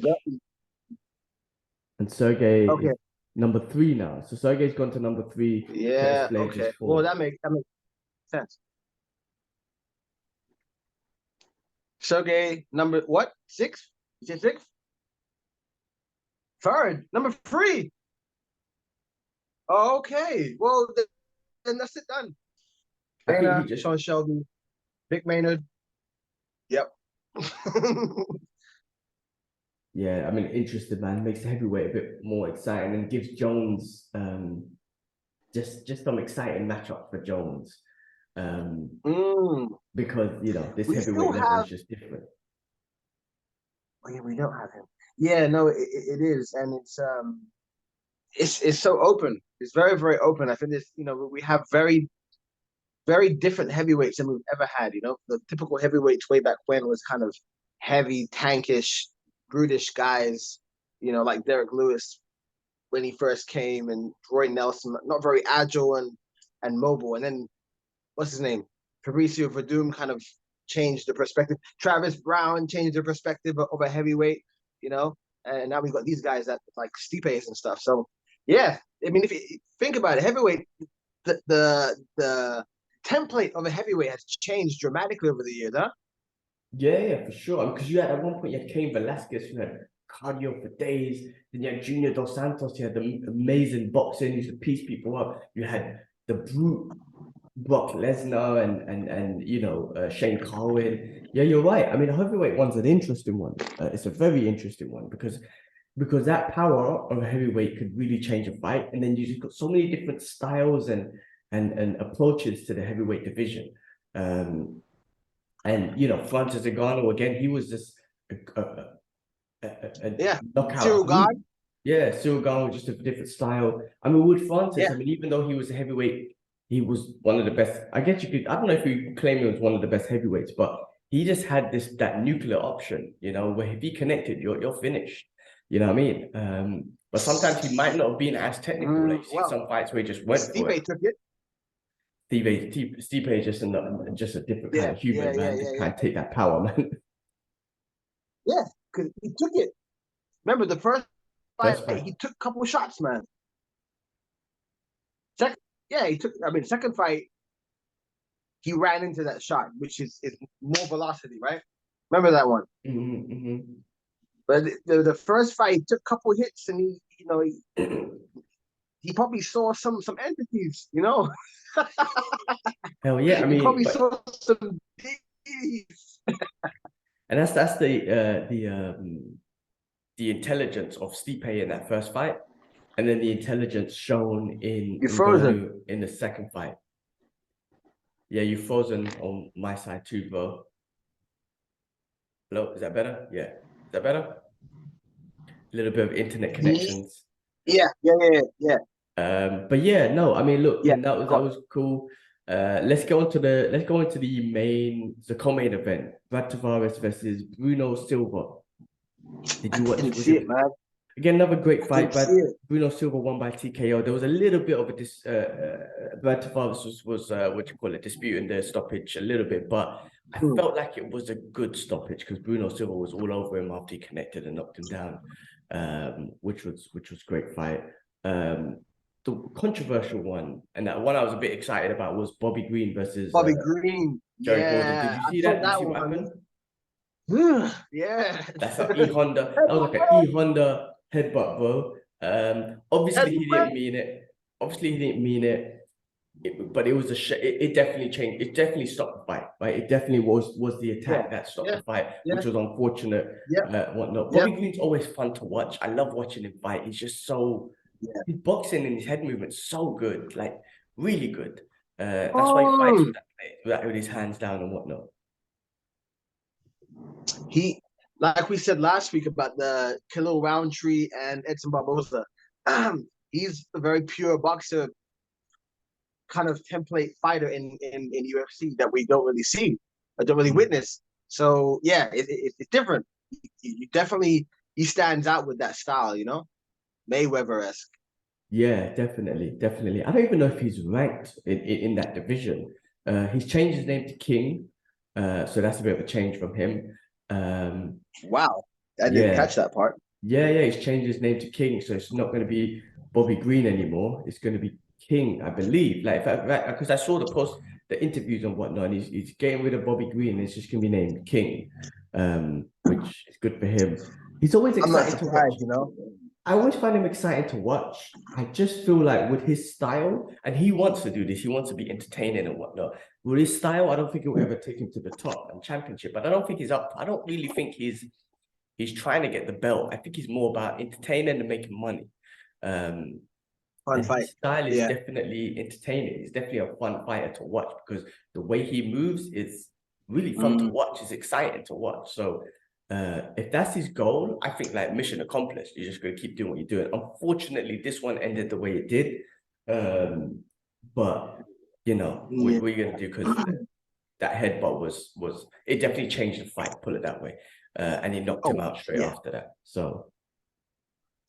And Sergey is number 3 now. So Sergey's gone to number 3. Yeah. Okay. Well, that makes sense. Sergey number what? 6? You said 6? Third, number 3. Okay. Well, then that's it done. Dana, Sean Shelby, Vic Maynard. Yep. Yeah, I mean, interested, man. Makes the heavyweight a bit more exciting and gives Jones just some exciting matchup for Jones. Because this heavyweight level is just different. Oh yeah, we don't have him. Yeah, no, it is, and it's so open. It's very, very open. I think we have very, very different heavyweights than we've ever had. The typical heavyweights way back when was kind of heavy, tankish, brutish guys. Like Derek Lewis when he first came, and Roy Nelson, not very agile and mobile. And then what's his name? Fabricio Verdum kind of changed the perspective. Travis Brown changed the perspective of a heavyweight. And now we've got these guys that like Stipes and stuff. So yeah, I mean, if you think about it, heavyweight, the template of a heavyweight has changed dramatically over the years, huh? Yeah, for sure. Because you had at one point you had Cain Velasquez, who had cardio for days. Then you had Junior Dos Santos, you had the amazing boxing, used to piece people up. You had the brute Brock Lesnar and you know Shane Carwin. Yeah, you're right. I mean, the heavyweight one's an interesting one. It's a very interesting one because that power of a heavyweight could really change a fight, and then you just got so many different styles and approaches to the heavyweight division. And you know, Francis Ngannou again, he was just a Yeah. knockout Cyril God. brute. Yeah, Cyril Gane was just a different style. I mean, with Francis, Yeah. I mean, even though he was a heavyweight, he was one of the best. I guess you could. I don't know if you claim he was one of the best heavyweights, but he just had that nuclear option. You know, where if he connected, you're finished. You know what I mean? But sometimes he might not have been as technical. Like you see Well, some fights where he just went for it. Stipe took it. Stipe just a different kind Yeah, of human, man. Just can't take that power, man. yeah, because he took it. Remember the first fight, First fight. he took a couple of shots, man. Second, yeah, he took. I mean, second fight, he ran into that shot, which is more velocity, right? Remember that one? But the first fight, he took a couple of hits, and he probably saw some entities, you know. Hell yeah! I He mean, probably but saw some deities. and that's the intelligence of Stipe in that first fight, and then the intelligence shown in You're frozen. Ngannou in the second fight. Yeah, you frozen on my side too, bro. Hello, is that better? Yeah, is that better? A little bit of internet connections. Yeah. But yeah, no, I mean, look, Yeah. and that was cool. Let's go into the co-main event. Brad Tavares versus Bruno Silva. Did you watch? Didn't see it, man. Again, another great fight. Bruno Silva won by TKO. There was a little bit of a Brad Tavares was what you call it, disputing the stoppage a little bit, but I felt like it was a good stoppage because Bruno Silva was all over him after he connected and knocked him down, which was great fight. The controversial one, and that one I was a bit excited about, was Bobby Green versus Bobby Green. Joey Gordon. Yeah, Did you see that? Did you see what happened? Yeah. That's an E-Honda. That was like an E-Honda headbutt, bro. Obviously he didn't mean it. But it was it definitely changed. It definitely stopped the fight, right? It definitely was the attack that stopped the fight, which was unfortunate. Whatnot. Bobby Green's always fun to watch. I love watching him fight. He's just so his boxing and his head movement's so good, like really good. That's why he fights with his hands down and whatnot. He, like we said last week about the Khalil Roundtree and Edson Barboza, he's a very pure boxer, kind of template fighter in UFC that we don't really see, or don't really witness. So yeah, it's different. He stands out with that style, you know, Mayweather-esque. Yeah, definitely. I don't even know if he's ranked in that division. He's changed his name to King, so that's a bit of a change from him. Wow, I didn't catch that part. Yeah, he's changed his name to King, so it's not going to be Bobby Green anymore. It's going to be King, I believe. Like, because I saw the interviews and whatnot, and he's getting rid of Bobby Green. And it's just going to be named King, which is good for him. He's always exciting to watch. You know. I always find him exciting to watch. I just feel like with his style, and he wants to do this, he wants to be entertaining and whatnot. With his style, I don't think it will ever take him to the top and championship. But I don't think he's up. I don't really think he's trying to get the belt. I think he's more about entertaining and making money. Fun fight. His style is definitely entertaining. He's definitely a fun fighter to watch because the way he moves is really fun to watch. It's exciting to watch. So if that's his goal, I think like mission accomplished. You're just going to keep doing what you're doing. Unfortunately, this one ended the way it did. But you know, what are you going to do? Because that headbutt was it definitely changed the fight. Put it that way. And he knocked him out straight after that. So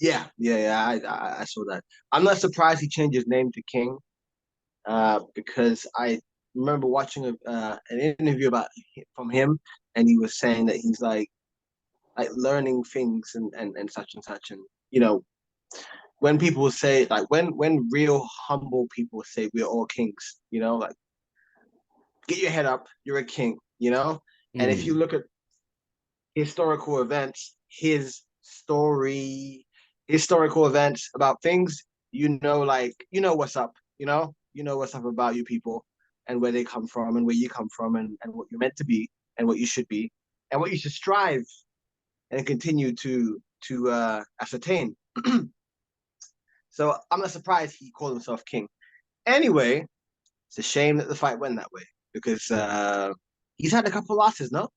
yeah, I saw that. I'm not surprised he changed his name to King, because I remember watching an interview from him, and he was saying that he's like learning things and such and such, and you know, when people say like when real humble people say we're all kings, you know, like get your head up. You're a king, you know. And if you Mm. look at historical events, historical events about things, like what's up, you know what's up about you people and where they come from and where you come from and what you're meant to be and what you should be and what you should strive and continue to ascertain. So I'm not surprised he called himself king. Anyway, it's a shame that the fight went that way because he's had a couple losses, no?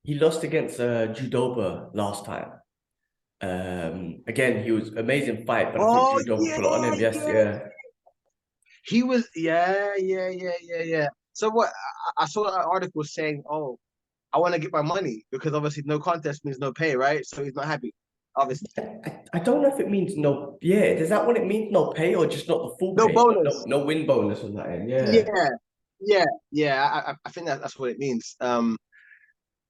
He lost against Judoba last time. Again, he was amazing fight, but I think Oh Judoba yeah, put it on him. Yes, yeah. yeah. He was, yeah. So what I saw an article saying, "Oh, I want to get my money because obviously no contest means no pay, right?" So he's not happy, obviously. I don't know if it means no. Yeah, is that what it means? No pay or just not the full No pay? No, bonus. no win bonus or nothing. Yeah, Yeah, yeah. I think that's what it means.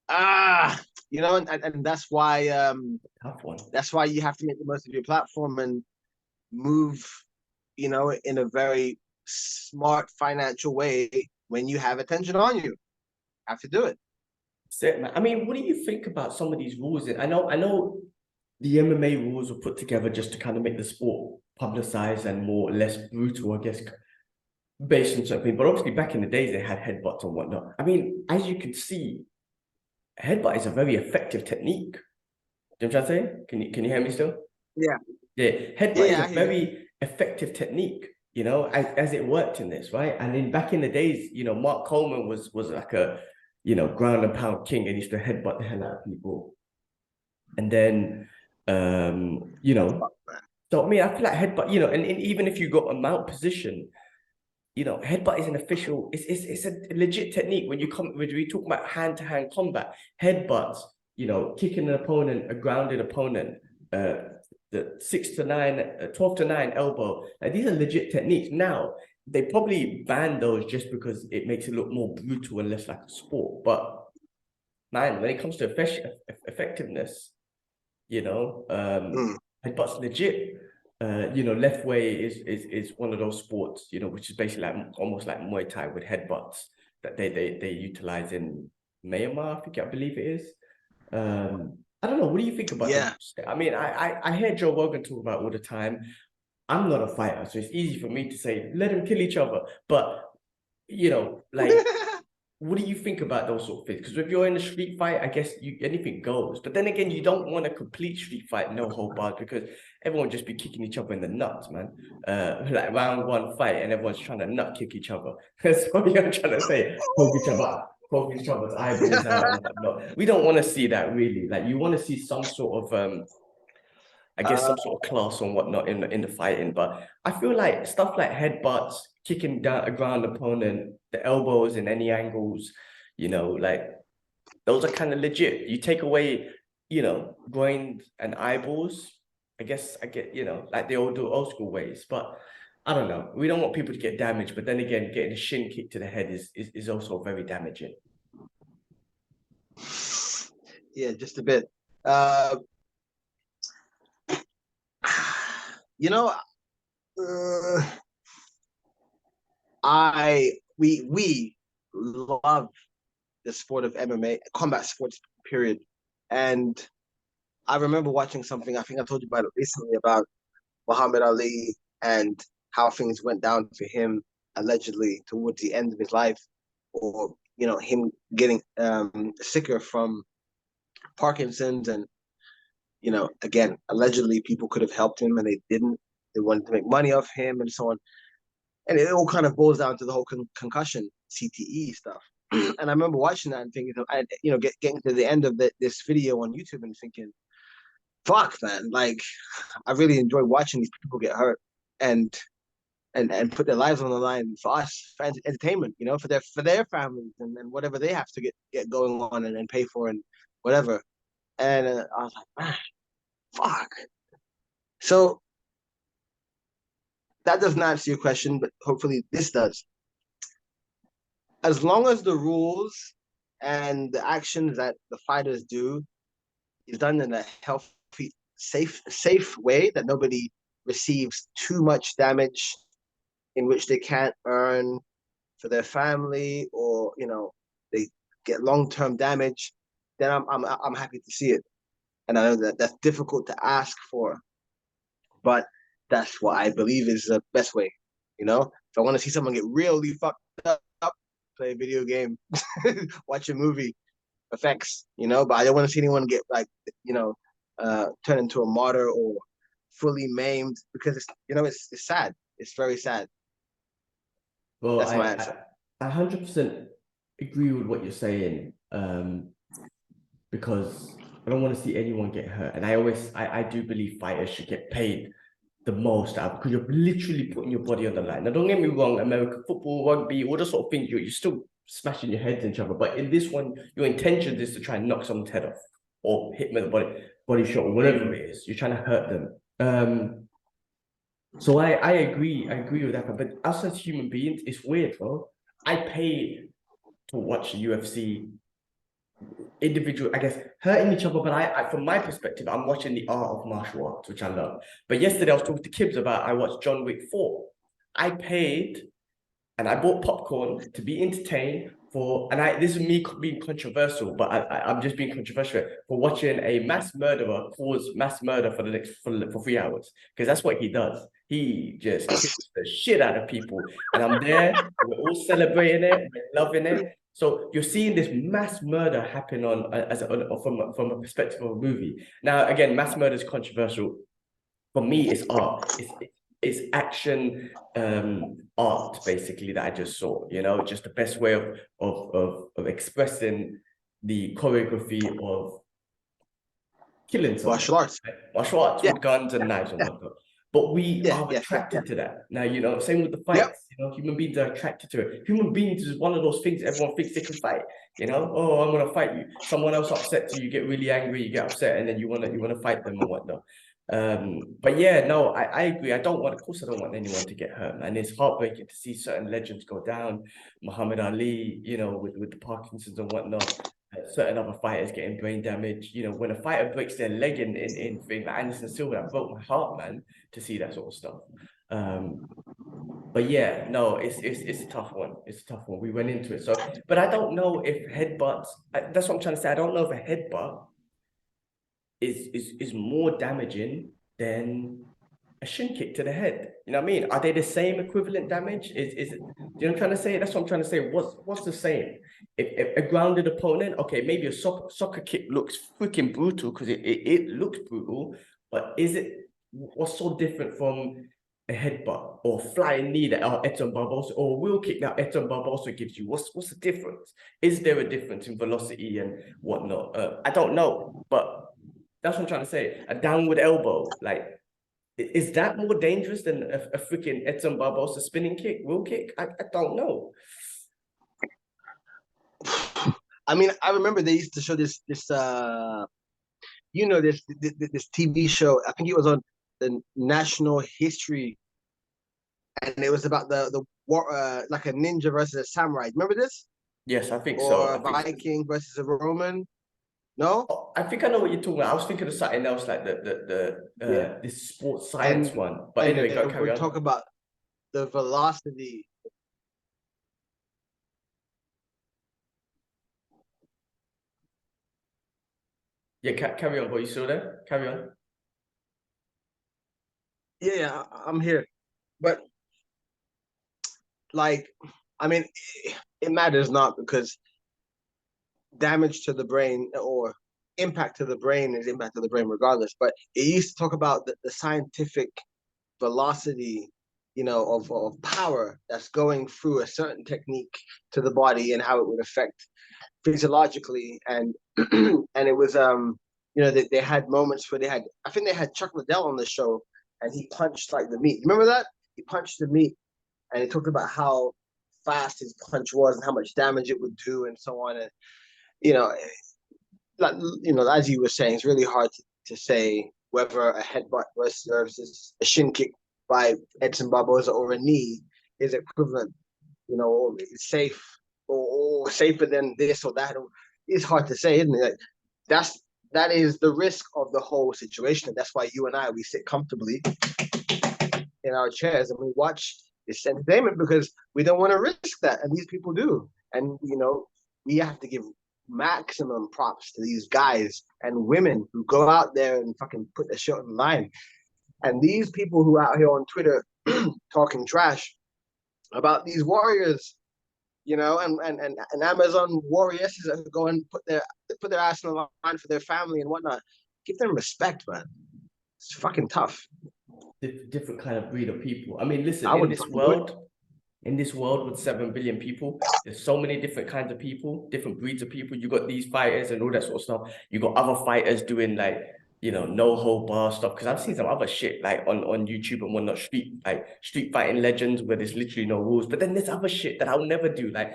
Ah, and tough one. that's why you have to make the most of your platform and move, in a very smart financial way when you have attention on you. Have to do it. That's it, man. I mean, what do you think about some of these rules? I know the MMA rules were put together just to kind of make the sport publicized and more less brutal, I guess, based on something. But obviously, back in the days, they had headbutts and whatnot. I mean, as you can see, headbutt is a very effective technique. Do you know what I'm trying to say? Can you hear me still? Yeah, Yeah, yeah, headbutt is yeah. a I hear you. very effective technique, as it worked in this, right? And then back in the days, Mark Coleman was like a, ground and pound king and used to headbutt the hell out of people. And then, Fuck, man. so I mean, I feel like headbutt, and even if you got a mount position, headbutt is an official, it's a legit technique when we talk about hand-to-hand combat, headbutts, kicking an opponent, a grounded opponent, uh, the 6 to 9, 12 to 9 elbow. Like, these are legit techniques. Now, they probably ban those just because it makes it look more brutal and less like a sport. But man, when it comes to effectiveness, you know, um, Mm. headbutts legit. Left way is one of those sports, which is basically like almost like Muay Thai with headbutts that they utilize in Myanmar, I believe it is. I don't know. What do you think about Yeah. those? I mean, I hear Joe Rogan talk about it all the time. I'm not a fighter, so it's easy for me to say let them kill each other. But like, what do you think about those sort of things? Because if you're in a street fight, I guess anything goes. But then again, you don't want a complete street fight, no hold bars, because everyone just be kicking each other in the nuts, man. Like round one fight, and everyone's trying to nut kick each other. That's what I'm trying to say. Poke each other's eyeballs out and whatnot. We don't want to see that really. Like, you want to see some sort of I guess uh, some sort of class or whatnot in the fighting. But I feel like stuff like headbutts, kicking down a ground opponent, the elbows in any angles, like those are kind of legit. You take away, groin and eyeballs. I guess I get, like the old school ways. But I don't know. We don't want people to get damaged. But then again, getting a shin kick to the head is also very damaging. yeah, just a bit. Uh, you know, uh, we love the sport of MMA, combat sports, period. And I remember watching something. I think I told you about it recently about Muhammad Ali and how things went down for him allegedly towards the end of his life, or him getting sicker from Parkinson's, and again, allegedly people could have helped him and they didn't. They wanted to make money off him and so on. And it all kind of boils down to the whole concussion CTE stuff. And I remember watching that and thinking, getting to the end of this video on YouTube and thinking, fuck, man, like I really enjoy watching these people get hurt and and put their lives on the line for us, for entertainment, for their families and whatever they have to get going on and pay for and whatever. And I was like, man, fuck. So that doesn't answer your question, but hopefully this does. As long as the rules and the actions that the fighters do is done in a healthy, safe way that nobody receives too much damage in which they can't earn for their family, or they get long-term damage, then I'm happy to see it. And I know that that's difficult to ask for, but that's what I believe is the best way. If I want to see someone get really fucked up, play a video game, watch a movie, effects, but I don't want to see anyone get like, turned into a martyr or fully maimed, because it's sad. It's very sad. Well, That's my answer. I 100% agree with what you're saying. Because I don't want to see anyone get hurt. And I do believe fighters should get paid the most out, because you're literally putting your body on the line. Now, don't get me wrong, American football, rugby, all the sort of things, you're still smashing your heads in each other. But in this one, your intention is to try and knock someone's head off or hit them with a body shot or whatever it is. You're trying to hurt them. So I agree with that. But us as human beings, it's weird, bro. I pay to watch UFC individual, I guess, hurting each other. But I, from my perspective, I'm watching the art of martial arts, which I love. But yesterday I was talking to Kibbs about, I watched John Wick 4. I paid and I bought popcorn to be entertained for, and this is me being controversial, but I'm just being controversial for watching a mass murderer cause mass murder for the next for 3 hours, because that's what he does. He just kills the shit out of people, and I'm there. We're all celebrating it, we're loving it. So you're seeing this mass murder happen from a perspective of a movie. Now, again, mass murder is controversial. For me, it's art. It's action art, basically, that I just saw. Just the best way of expressing the choreography of killing someone. Martial arts. Martial arts, Yeah. with guns and knives and whatnot. But we are attracted to that. Now, same with the fights. Yep. Human beings are attracted to it. Human beings is one of those things everyone thinks they can fight. Oh, I'm gonna fight you. Someone else upsets you, you get really angry, you get upset, and then you wanna fight them and whatnot. But yeah, no, I agree. Of course, I don't want anyone to get hurt, man. It's heartbreaking to see certain legends go down. Muhammad Ali, with the Parkinson's and whatnot. Certain other fighters getting brain damage. When a fighter breaks their leg in thing like Anderson Silva, that broke my heart, man, to see that sort of stuff. But yeah, no, it's a tough one. It's a tough one. We went into it. So, but I don't know if headbutts, that's what I'm trying to say. I don't know if a headbutt is more damaging than a shin kick to the head. You know what I mean? Are they the same equivalent damage? Is it, you know what I'm trying to say? That's what I'm trying to say. What's the same? If a grounded opponent, okay, maybe a soccer kick looks freaking brutal because it looks brutal, but what's so different from a headbutt or flying knee that Edson Barbosa, or a wheel kick that Edson Barbosa gives you? What's the difference? Is there a difference in velocity and whatnot? I don't know, but that's what I'm trying to say. A downward elbow, like, is that more dangerous than a freaking Edson Barbosa spinning kick, wheel kick? I don't know. I mean, I remember they used to show this TV show. I think it was on the National History, and it was about the war, like a ninja versus a samurai. Remember this? Yes, I think or so. Or a Viking versus a Roman. No? Oh, I think I know what you're talking about. I was thinking of something else, like this sports science one. But anyway, go carry on. We're talking about the velocity. Yeah, carry on. But you still there? Carry on. Yeah, I'm here. But like, I mean, it matters not, because damage to the brain or impact to the brain is impact to the brain regardless. But it used to talk about the scientific velocity, of power that's going through a certain technique to the body and how it would affect physiologically. And and it was they had moments where I think they had Chuck Liddell on the show, and he punched like the meat. Remember that? He punched the meat, and he talked about how fast his punch was and how much damage it would do and so on. And like, as you were saying, it's really hard to say whether a headbutt versus a shin kick by Edson Barbosa or a knee is equivalent, or is safe or safer than this or that. It's hard to say, isn't it? Like, that is the risk of the whole situation. And that's why you and we sit comfortably in our chairs and we watch It's entertainment because we don't want to risk that, and these people do. And we have to give maximum props to these guys and women who go out there and fucking put their shit on the line. And these people who are out here on Twitter talking trash about these warriors, and Amazon warriors that go and put their ass on the line for their family and whatnot. Give them respect, man. It's fucking tough. Different kind of breed of people. I mean, listen, in this world with 7 billion people, there's so many different kinds of people, different breeds of people. You got these fighters and all that sort of stuff. You got other fighters doing like, no hold bar stuff. Because I've seen some other shit like on YouTube and whatnot, street fighting legends where there's literally no rules. But then there's other shit that I'll never do, like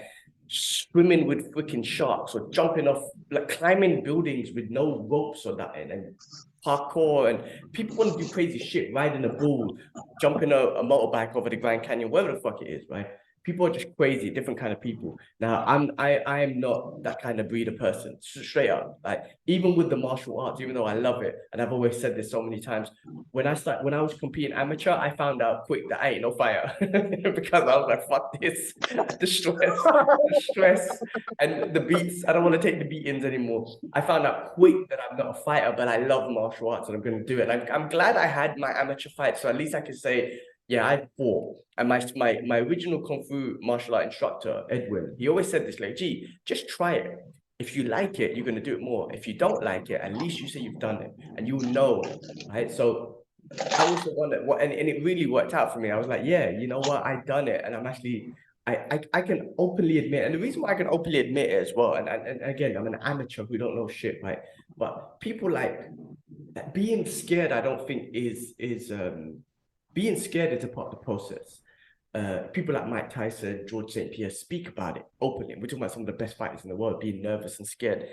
swimming with freaking sharks or jumping off, like climbing buildings with no ropes or nothing, and parkour, and people want to do crazy shit, riding a bull, jumping a motorbike over the Grand Canyon, whatever the fuck it is, right? People are just crazy, different kind of people. Now, I am not that kind of breed of person, straight up. Like, even with the martial arts, even though I love it, and I've always said this so many times, when I was competing amateur, I found out quick that I ain't no fighter because I was like, fuck this, the stress, and the beats. I don't want to take the beatings anymore. I found out quick that I'm not a fighter, but I love martial arts and I'm going to do it. Like, I'm glad I had my amateur fight, so at least I can say, yeah, I fought. And my original Kung Fu martial art instructor, Edwin, he always said this, like, gee, just try it. If you like it, you're going to do it more. If you don't like it, at least you say you've done it and you'll know, right? So I was the one that, and it really worked out for me. I was like, yeah, you know what? I've done it. And I'm actually, I can openly admit, and the reason why I can openly admit it as well, and again, I'm an amateur who don't know shit, right? But people like, being scared, I don't think is being scared is a part of the process. People like Mike Tyson, George St. Pierre speak about it openly. We're talking about some of the best fighters in the world being nervous and scared.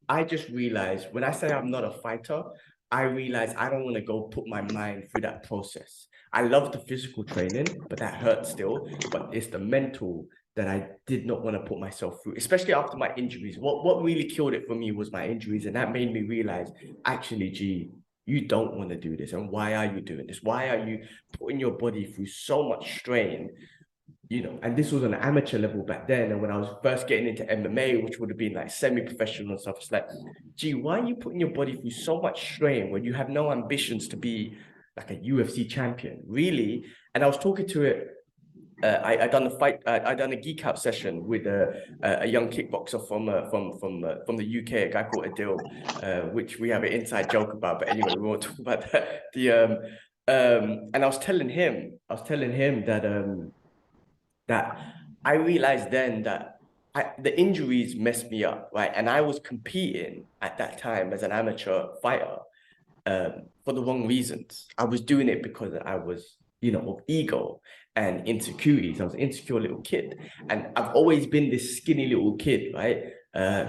I just realized when I say I'm not a fighter, I realize I don't want to go put my mind through that process. I love the physical training, but that hurts still. But it's the mental that I did not want to put myself through, especially after my injuries. What really killed it for me was my injuries, and that made me realize, actually, gee, you don't want to do this. And why are you doing this? Why are you putting your body through so much strain? And this was on an amateur level back then. And when I was first getting into MMA, which would have been like semi-professional and stuff, it's like, gee, why are you putting your body through so much strain when you have no ambitions to be like a UFC champion, really? And I was talking to it. I done a geek out session with a young kickboxer from the UK, a guy called Adil, which we have an inside joke about. But anyway, we won't talk about that. And I was telling him that I realized then that the injuries messed me up, right? And I was competing at that time as an amateur fighter for the wrong reasons. I was doing it because I was, of ego and insecurities. I was an insecure little kid. And I've always been this skinny little kid, right?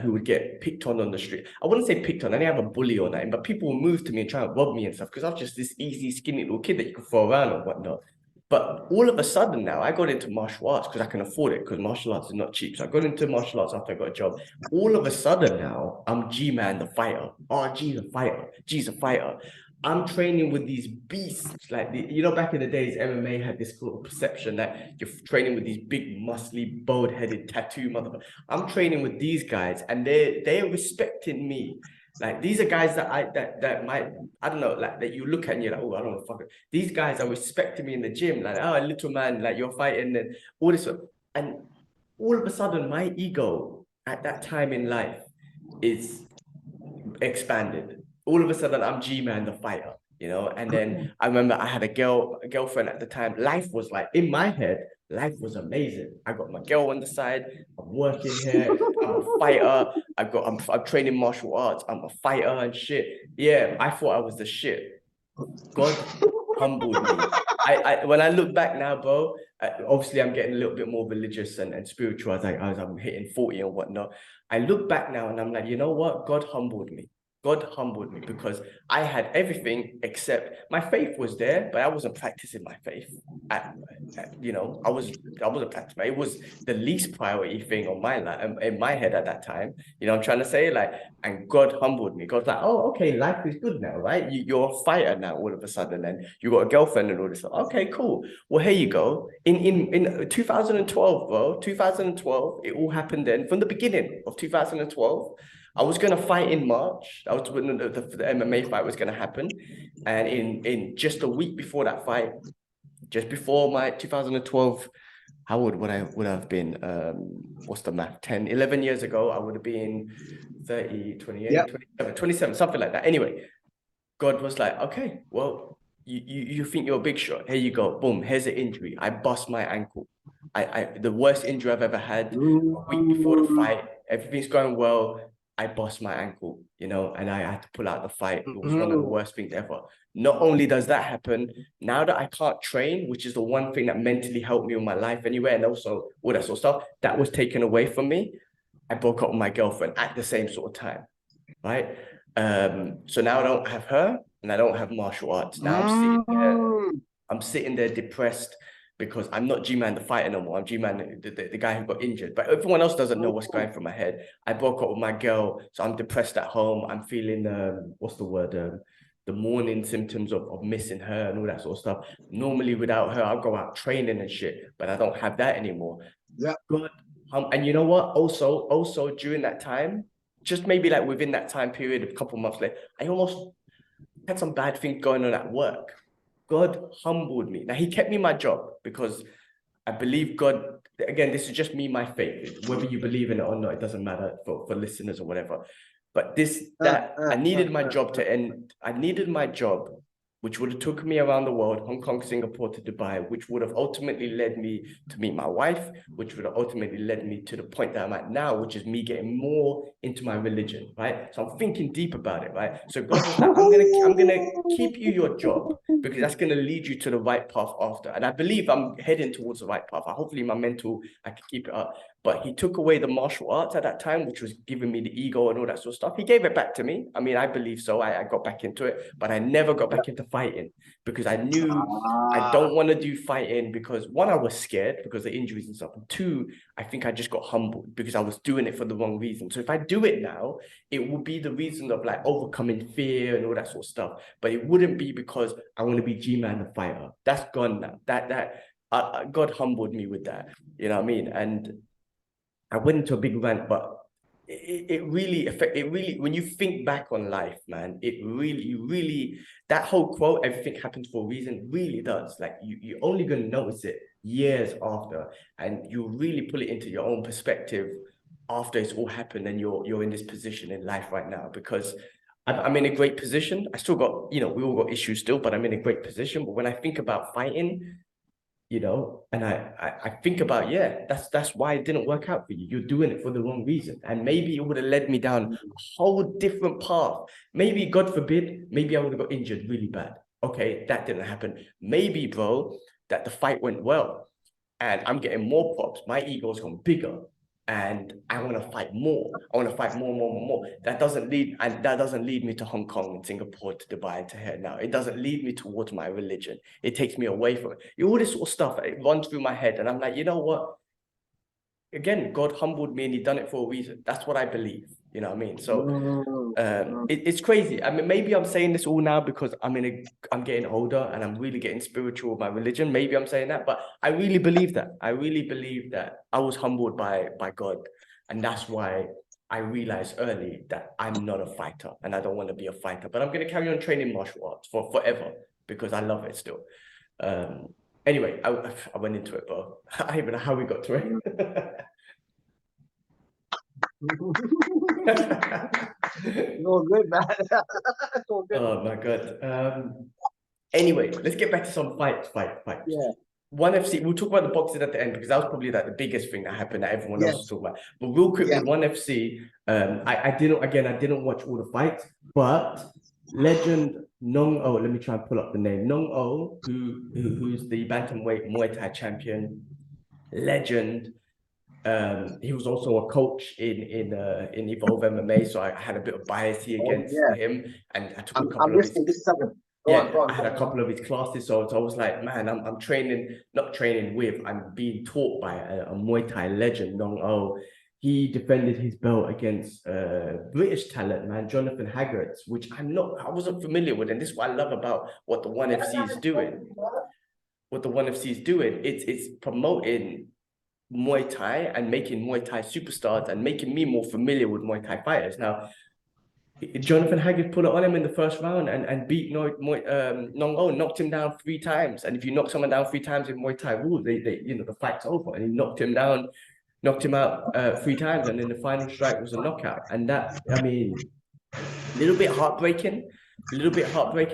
Who would get picked on the street. I wouldn't say picked on, I didn't have a bully or nothing, but people would move to me and try and rob me and stuff because I was just this easy, skinny little kid that you could throw around and whatnot. But all of a sudden now, I got into martial arts because I can afford it, because martial arts is not cheap. So I got into martial arts after I got a job. All of a sudden now, I'm G-Man the fighter. Oh, G's a fighter. G's a fighter. I'm training with these beasts. Like, back in the days, MMA had this sort of perception that you're training with these big, muscly, bald-headed, tattoo motherfuckers. I'm training with these guys, and they're respecting me. Like, these are guys that might, I don't know, like, that you look at and you're like, oh, I don't know, fuck it. These guys are respecting me in the gym, like, oh, little man, like, you're fighting and all this. And all of a sudden, my ego at that time in life is expanded. All of a sudden, I'm G-Man, the fighter, And then I remember I had a girlfriend at the time. Life was like, in my head, life was amazing. I got my girl on the side. I'm working here. I'm a fighter. I'm training martial arts. I'm a fighter and shit. Yeah, I thought I was the shit. God humbled me. When I look back now, bro, obviously I'm getting a little bit more religious and spiritual as I'm hitting 40 and whatnot. I look back now and I'm like, you know what? God humbled me. God humbled me because I had everything except my faith was there, but I wasn't practicing my faith. I wasn't practicing. It was the least priority thing on my life in my head at that time. You know, I'm trying to say like, and God humbled me. God's like, oh, okay, life is good now, right? You're a fighter now, all of a sudden, and you got a girlfriend and all this stuff. Okay, cool. Well, here you go. In 2012, bro, 2012, it all happened then from the beginning of 2012. I was going to fight in March. That was when the MMA fight was going to happen. And in just a week before that fight, just before my 2012, how old would I have been? What's the math? 10, 11 years ago, I would have been 30, 28, Yep. 27, something like that. Anyway, God was like, okay, well, you think you're a big shot. Here you go. Boom, here's an injury. I bust my ankle. The worst injury I've ever had. A week before the fight, everything's going well. I bust my ankle, and I had to pull out the fight. It was one of the worst things ever. Not only does that happen, now that I can't train, which is the one thing that mentally helped me in my life anyway, and also all that sort of stuff, that was taken away from me. I broke up with my girlfriend at the same sort of time, right? So now I don't have her and I don't have martial arts. Now I'm sitting there depressed because I'm not G-Man the fighter no more. I'm G-Man, the guy who got injured. But everyone else doesn't know what's going through my head. I broke up with my girl, so I'm depressed at home. I'm feeling what's the word? The morning symptoms of missing her and all that sort of stuff. Normally without her, I'll go out training and shit, but I don't have that anymore. Yeah. And you know what? Also during that time, just maybe like within that time period, a couple months later, I almost had some bad things going on at work. God humbled me. Now he kept me my job because I believe God. Again, this is just me, my faith. Whether you believe in it or not, it doesn't matter for listeners or whatever. But I needed my job to end. I needed my job, which would have took me around the world, Hong Kong, Singapore to Dubai, which would have ultimately led me to meet my wife, which would have ultimately led me to the point that I'm at now, which is me getting more into my religion, right? So I'm thinking deep about it, right? So God was like, I'm gonna keep you your job because that's gonna lead you to the right path after. And I believe I'm heading towards the right path. Hopefully my mental, I can keep it up. But he took away the martial arts at that time, which was giving me the ego and all that sort of stuff. He gave it back to me. I mean, I believe so. I got back into it, but I never got back into fighting because I knew I don't want to do fighting because one, I was scared because of injuries and stuff. And two, I think I just got humbled because I was doing it for the wrong reason. So if I do it now, it will be the reason of like overcoming fear and all that sort of stuff. But it wouldn't be because I want to be G-Man the fighter. That's gone now. God humbled me with that. You know what I mean? And I went into a big rant, but it really, when you think back on life, man, that whole quote, everything happens for a reason, really does. Like you're only going to notice it years after, and you really pull it into your own perspective after it's all happened and you're in this position in life right now, because I'm in a great position. I still got, we all got issues still, but I'm in a great position. But when I think about fighting, and I think about, that's why it didn't work out for you. You're doing it for the wrong reason. And maybe it would have led me down a whole different path. Maybe, God forbid, maybe I would have got injured really bad. Okay, that didn't happen. Maybe, bro, that the fight went well and I'm getting more props. My ego's gone bigger and I want to fight more. I want to fight more. That doesn't lead me to Hong Kong and Singapore to Dubai to here now. It doesn't lead me towards my religion. It takes me away from it. All this sort of stuff, it runs through my head, and I'm like, you know what? Again, God humbled me and he done it for a reason. That's what I believe. You know what I mean? So it's crazy. I mean, maybe I'm saying this all now because I'm getting older and I'm really getting spiritual with my religion. Maybe I'm saying that, but I really believe that. I really believe that I was humbled by God. And that's why I realized early that I'm not a fighter and I don't want to be a fighter. But I'm going to carry on training martial arts for forever because I love it still. Anyway, I went into it, bro. I don't even know how we got to it. No good, man. No good. Oh my God. Anyway, let's get back to some fights. Yeah. ONE FC, we'll talk about the boxing at the end because that was probably like the biggest thing that happened that everyone else was talking about. But real quick with ONE FC, I didn't watch all the fights, but legend Nong O, let me try and pull up the name. Nong O, who's the bantamweight Muay Thai champion, legend. He was also a coach in Evolve MMA, so I had a bit of bias Oh against yeah, him, and I took a I'm couple of his listening. This is something. Go on, yeah, go on, I go had a on. couple of his classes, so I was like, man, I'm training, not training with, I'm being taught by a Muay Thai legend, Nong. He defended his belt against British talent, man, Jonathan Haggerty, which I wasn't familiar with, and this is what I love about what the One FC is doing. What the One FC is doing, it's promoting Muay Thai and making Muay Thai superstars and making me more familiar with Muay Thai fighters. Now, Jonathan Haggard put it on him in the first round and beat Nong, knocked him down 3 times. And if you knock someone down 3 times in Muay Thai rules, the fight's over. And he knocked him down, knocked him out 3 times, and then the final strike was a knockout. And that, I mean, a little bit heartbreaking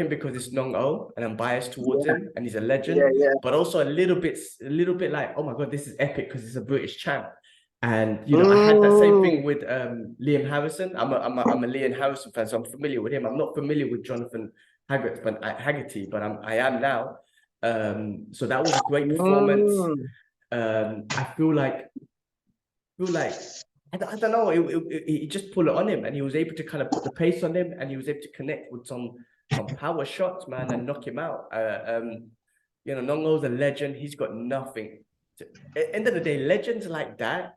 because it's Nong and I'm biased towards Yeah, him and he's a legend, yeah, yeah. but also a little bit like, oh my God, this is epic because it's a British champ. And I had that same Mm. thing with Liam Harrison. I'm a Liam Harrison fan, so I'm familiar with him. I'm not familiar with Jonathan Haggerty, but I am now. So that was a great performance. Mm. I feel like I don't know. He just pulled it on him, and he was able to kind of put the pace on him, and he was able to connect with some power shots, man, and knock him out. Nongo's a legend. He's got nothing. End of the day, legends like that,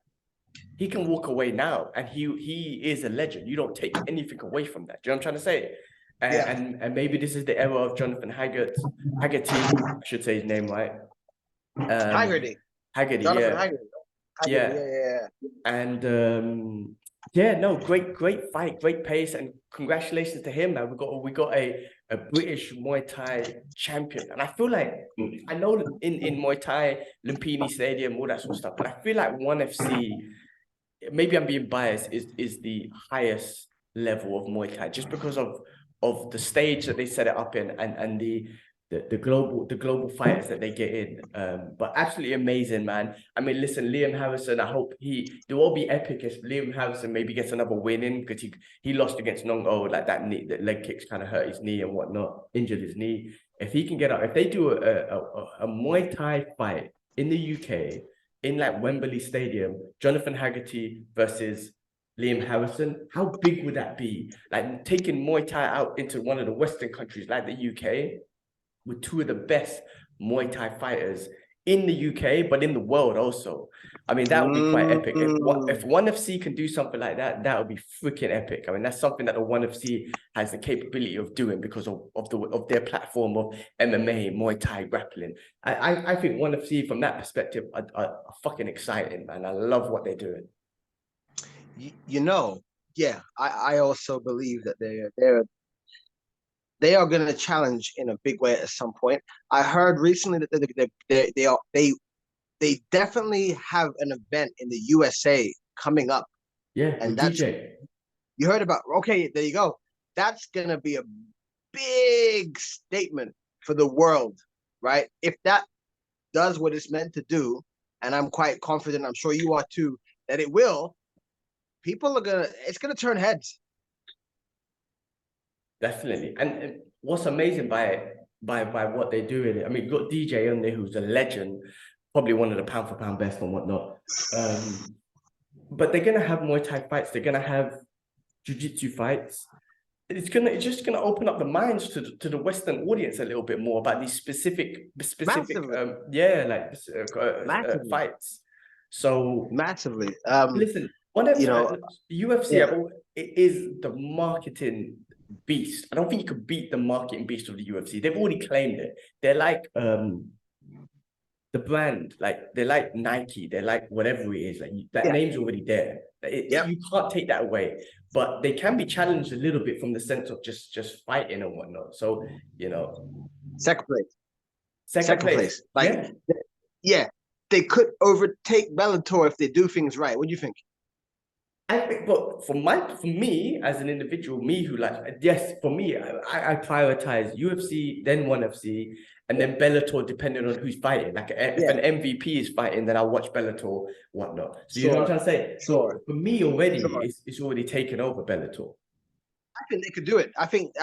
he can walk away now, and he is a legend. You don't take anything away from that. Do you know what I'm trying to say? Yeah. And maybe this is the era of Jonathan Haggerty, I should say his name right. Haggerty. Haggerty, Jonathan yeah, Haggerty. Haggerty. yeah. Yeah, yeah, yeah. And yeah, no, great fight, great pace, and congratulations to him, man. We got a British Muay Thai champion, and I feel like I know in Muay Thai, Lumpini Stadium, all that sort of stuff, but I feel like One FC, maybe I'm being biased, is the highest level of Muay Thai just because of the stage that they set it up in and the global fighters that they get in. But absolutely amazing, man. I mean, listen, Liam Harrison, I hope it will be epic if Liam Harrison maybe gets another win in because he lost against Nong like that knee, the leg kicks kind of hurt his knee and whatnot, injured his knee. If he can get up, if they do a Muay Thai fight in the UK in like Wembley Stadium, Jonathan Haggerty versus Liam Harrison, how big would that be? Like taking Muay Thai out into one of the Western countries like the UK with two of the best Muay Thai fighters in the UK, but in the world also. I mean, that would be quite epic. If One FC can do something like that, that would be freaking epic. I mean, that's something that the One FC has the capability of doing because of their platform of MMA, Muay Thai, grappling. I think One FC from that perspective are fucking exciting, man. I love what they're doing. Yeah, I also believe that they are going to challenge in a big way at some point. I heard recently that they definitely have an event in the USA coming up, Yeah, and with that's DJ. you heard about. Okay, there you go. That's going to be a big statement for the world, right? If that does what it's meant to do, and I'm quite confident, I'm sure you are too, that it will. It's gonna turn heads. Definitely. And what's amazing by what they do in it, I mean, you've got DJ on there who's a legend, probably one of the pound for pound best and whatnot. But they're gonna have Muay Thai fights, they're gonna have jiu-jitsu fights. It's just gonna open up the minds to the Western audience a little bit more about these specific Massively. Massively. fights. So Massively. listen, one of UFC Yeah. it is the marketing beast. I don't think you could beat the marketing beast of the UFC. They've already claimed it. They're like the brand, like they're like Nike, they're like whatever it is. Like that name's already there. You can't take that away. But they can be challenged a little bit from the sense of just fighting and whatnot. So Second place. Second place. Like yeah, they could overtake Bellator if they do things right. What do you think? I think, but for me as an individual, me who for me, I prioritize UFC, then One FC, and then Bellator, depending on who's fighting. Like if an MVP is fighting, then I'll watch Bellator, whatnot. So you know what I'm trying to say? So for me already, it's already taken over Bellator. I think they could do it. I think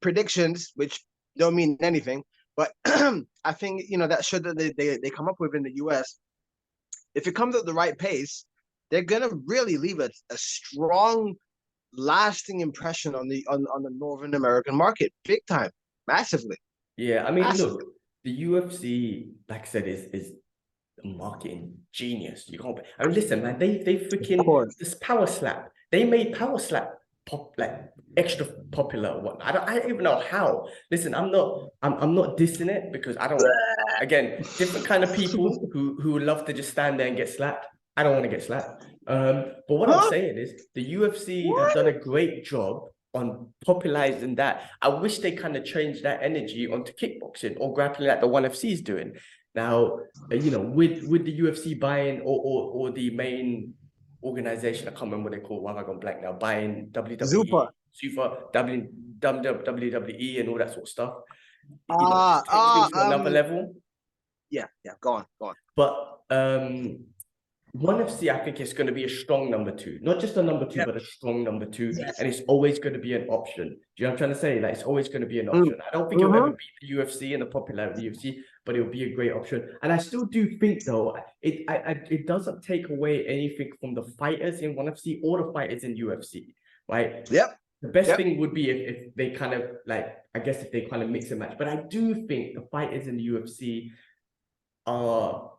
predictions, which don't mean anything, but I think that show that they come up with in the US, if it comes at the right pace, they're gonna really leave a strong, lasting impression on the Northern American market, big time, massively, Yeah, I mean, massively. look, the UFC, like I said, is a marketing genius. You can't. I mean, listen, man, they Of freaking course. this power slap. They made power slap pop like extra popular. Or what? I don't even know how. Listen, I'm not dissing it because I don't. Again, different kind of people who love to just stand there and get slapped. I don't want to get slapped. But what I'm Huh? saying is the UFC have What? done a great job on popularizing that. I wish they kind of changed that energy onto kickboxing or grappling like the ONE FC is doing. Now, you know, with the UFC buying or the main organization, I can't remember what they call. Why have I gone blank now? Buying WWE, Zupa. Super WWE, and all that sort of stuff. You know, it Ah, just takes things to another um, level. yeah, yeah. Go on, go on. But ONE FC, I think it's going to be a strong number two, not just a number two, Yep. but a strong number two, Yes. and it's always going to be an option. Do you know what I'm trying to say? Like it's always going to be an Mm. option. I don't think it'll ever beat the UFC and the popularity of the UFC, but it'll be a great option. And I still do think though, it doesn't take away anything from the fighters in ONE FC or the fighters in UFC, right? Yep. The best Yep. thing would be if they kind of like, I guess if they kind of mix and match. But I do think the fighters in the UFC are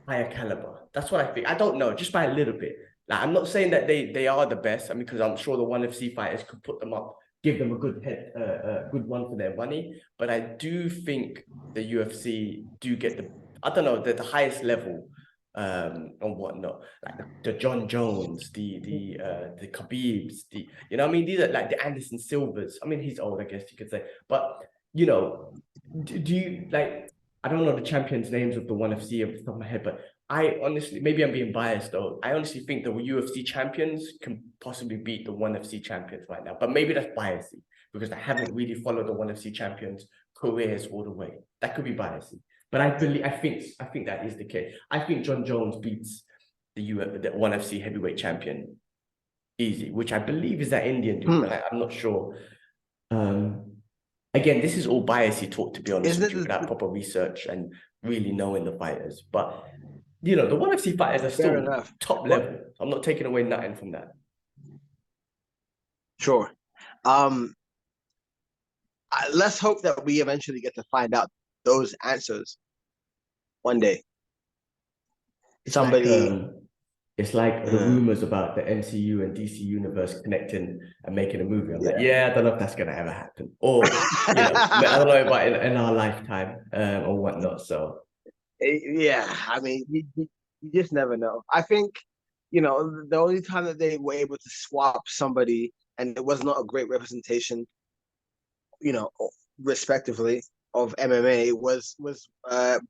higher caliber. That's what I think. I don't know, just by a little bit. Like I'm not saying that they are the best. I mean, because I'm sure the ONE FC fighters could put them up, give them a good good one for their money. But I do think the UFC do get I don't know, the highest level and whatnot. Like the John Jones, the Khabibs, you know what I mean? These are like the Anderson Silvers. I mean, he's old, I guess you could say. But you know, do you like I don't know the champions' names of the ONE FC off the top of my head, but I honestly, maybe I'm being biased though. I honestly think the UFC champions can possibly beat the ONE FC champions right now. But maybe that's biasy because I haven't really followed the ONE FC champions' careers all the way. That could be biasy. But I think that is the case. I think John Jones beats the ONE FC heavyweight champion easy, which I believe is that Indian dude, but I'm not sure. Again, this is all biasy talk, to be honest with you, without proper research and really knowing the fighters. But you know, the ONE FC fighters are Fair still enough. top level. I'm not taking away nothing from that. Sure. Let's hope that we eventually get to find out those answers one day. It's Somebody. like it's like the rumors about the MCU and DC universe connecting and making a movie. I'm like, yeah, I don't know if that's gonna ever happen, or you know, I don't know about in our lifetime or whatnot. So Yeah, I mean, you just never know. I think, the only time that they were able to swap somebody and it was not a great representation, you know, respectively, of MMA was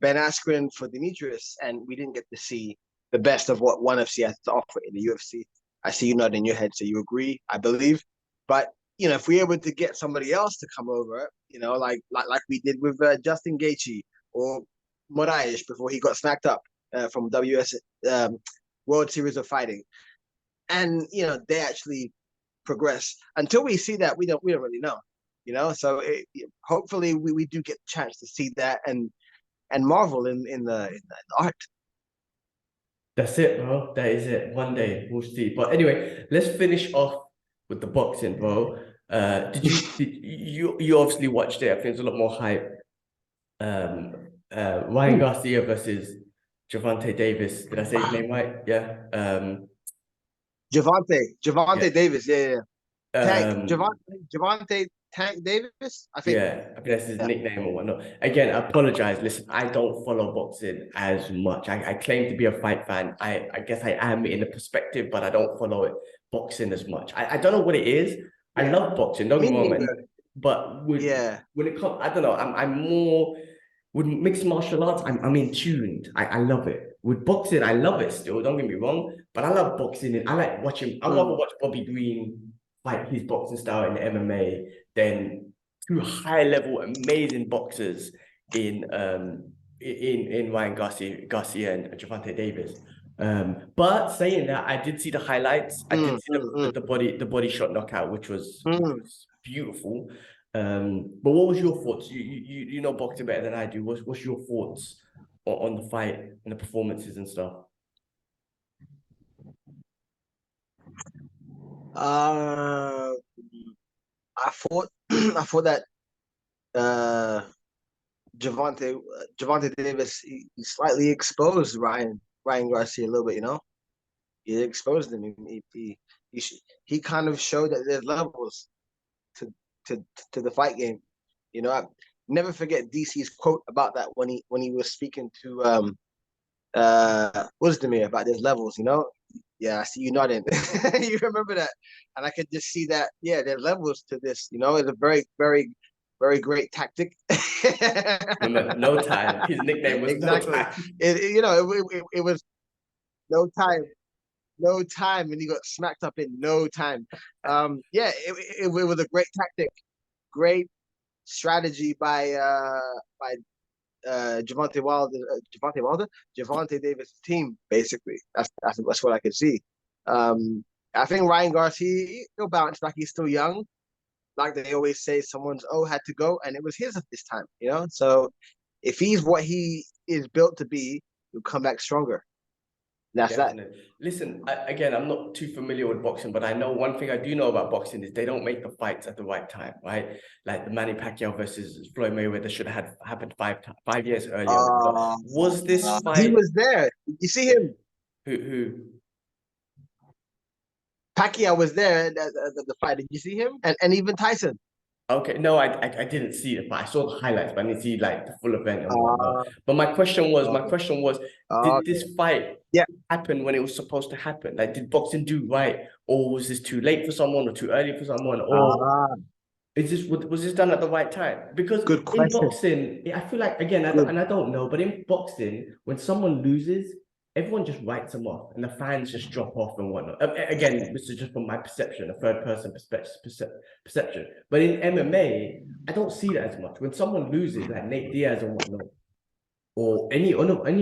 Ben Askren for Demetrius, and we didn't get to see the best of what ONE FC has to offer in the UFC. I see you nodding your head, so you agree, I believe. But if we're able to get somebody else to come over, like we did with Justin Gaethje or Moraes before he got smacked up from WS World Series of Fighting, and they actually progress. Until we see that, we don't really know. So hopefully we do get the chance to see that and marvel in the art. that's it, bro. That is it. One day we'll see. But anyway, let's finish off with the boxing, bro. Did you obviously watched it? I think there's a lot more hype. Ryan Garcia versus Gervonta Davis. Did I say his name right? Yeah. Gervonta Davis, yeah. Tank Um, Gervonta Tank Davis, I think. Yeah, I think that's his nickname or whatnot. Again, I apologize. Listen, I don't follow boxing as much. I claim to be a fight fan. I guess I am in the perspective, but I don't follow it boxing as much. I don't know what it is. I Yeah. love boxing, don't Me get me wrong, neither. man. But Yeah. when it comes, I don't know, I'm more with mixed martial arts, I'm in tuned. I love it. With boxing, I love it still, don't get me wrong. But I love boxing and I like watching, I rather watch Bobby Green fight his boxing style in the MMA than two high level amazing boxers in Ryan Garcia and Gervonta Davis. But saying that, I did see the highlights. I did see the body shot knockout, which was beautiful. But what was your thoughts? You know boxing better than I do. What's your thoughts on the fight and the performances and stuff? Uh, I thought I thought that uh Gervonta Davis he slightly exposed Ryan Garcia a little bit, you know. He exposed him. He, he kind of showed that there's levels to to to the fight game. You know, I never forget DC's quote about that when he was speaking to Wuzdemir about there's levels, you know. Yeah, I see you nodding. You remember that, and I could just see that. Yeah, there's levels to this. You know, it's a very great tactic. Remember, no time. His nickname was No Exactly. Time. You know, it was no time, no time, and he got smacked up in no time. Yeah, it was a great tactic, great strategy by Gervonta Davis' team. Basically, that's what I could see. I think Ryan Garcia he'll bounce back. He's still young. Like they always say, someone's had to go, and it was his at this time. You know, so if he's what he is built to be, he'll come back stronger. That's that. Definitely. Listen, again, I'm not too familiar with boxing, but I know one thing I do know about boxing is they don't make the fights at the right time, right? Like the Manny Pacquiao versus Floyd Mayweather should have happened 5 years earlier. But was this He fight? was there. Did you see him? Who? Pacquiao was there at the fight. Did you see him? And even Tyson. Okay, no, I didn't see it, but I saw the highlights, but I didn't see like the full event and whatnot. Uh, But my okay. question was, did Okay. this fight Yeah. happen when it was supposed to happen? Like, did boxing do right, or was this too late for someone, or too early for someone, or Ah, is this was this done at the right time? Because good in question. boxing, I feel like again, Good. and I don't know, but in boxing, when someone loses, everyone just writes them off, and the fans just drop off and whatnot. Again, this is just from my perception, a third person perception. But in MMA, I don't see that as much. When someone loses, like Nate Diaz or whatnot, or any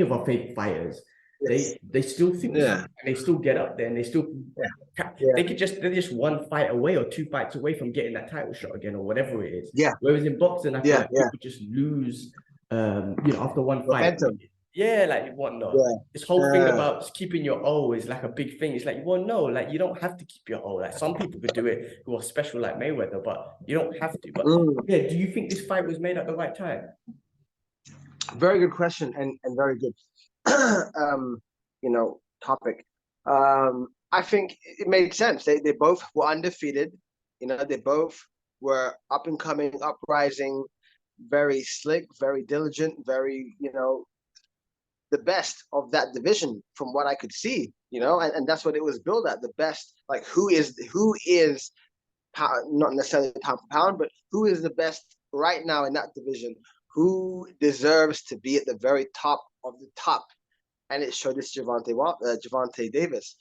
of our favorite fighters, Yes. they still think this, Yeah. and they still get up there, and they still Yeah. Yeah. they're just one fight away or two fights away from getting that title shot again or whatever it is. Yeah. Whereas in boxing, I feel Yeah. like Yeah. people just lose, after one fight. Momentum. Yeah, like whatnot. Yeah. This whole thing about keeping your O is like a big thing. It's like, well, no, like you don't have to keep your O. Like some people could do it who are special like Mayweather, but you don't have to. But Mm. yeah, do you think this fight was made at the right time? Very good question and very good, topic. I think it made sense. They both were undefeated. You know, they both were up and coming, uprising, very slick, very diligent, very the best of that division from what I could see. You know, and that's what it was built at. The best, like who is not necessarily pound for pound, but who is the best right now in that division? Who deserves to be at the very top of the top? And it showed this Gervonta Davis.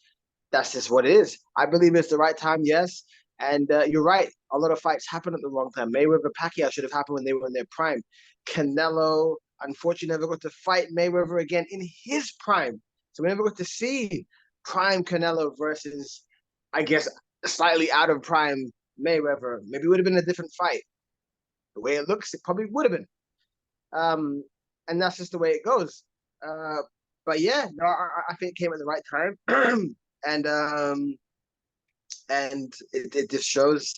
That's just what it is. I believe it's the right time, yes. And you're right. A lot of fights happen at the wrong time. Mayweather Pacquiao should have happened when they were in their prime. Canelo, unfortunately, never got to fight Mayweather again in his prime. So we never got to see prime Canelo versus, I guess, slightly out of prime Mayweather. Maybe it would have been a different fight. The way it looks, it probably would have been. Um, and that's just the way it goes. Uh, but yeah, no, I think it came at the right time, and it just shows,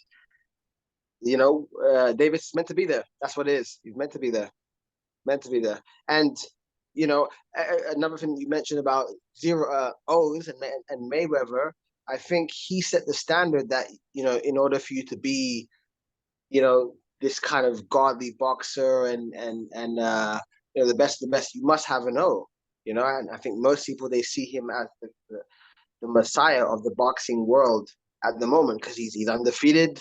Davis is meant to be there. That's what it is. He's meant to be there. Meant to be there. And another thing you mentioned about zero O's and Mayweather, I think he set the standard that in order for you to be this kind of godly boxer and the best, you must have an O. And I think most people they see him as the messiah of the boxing world at the moment because he's undefeated.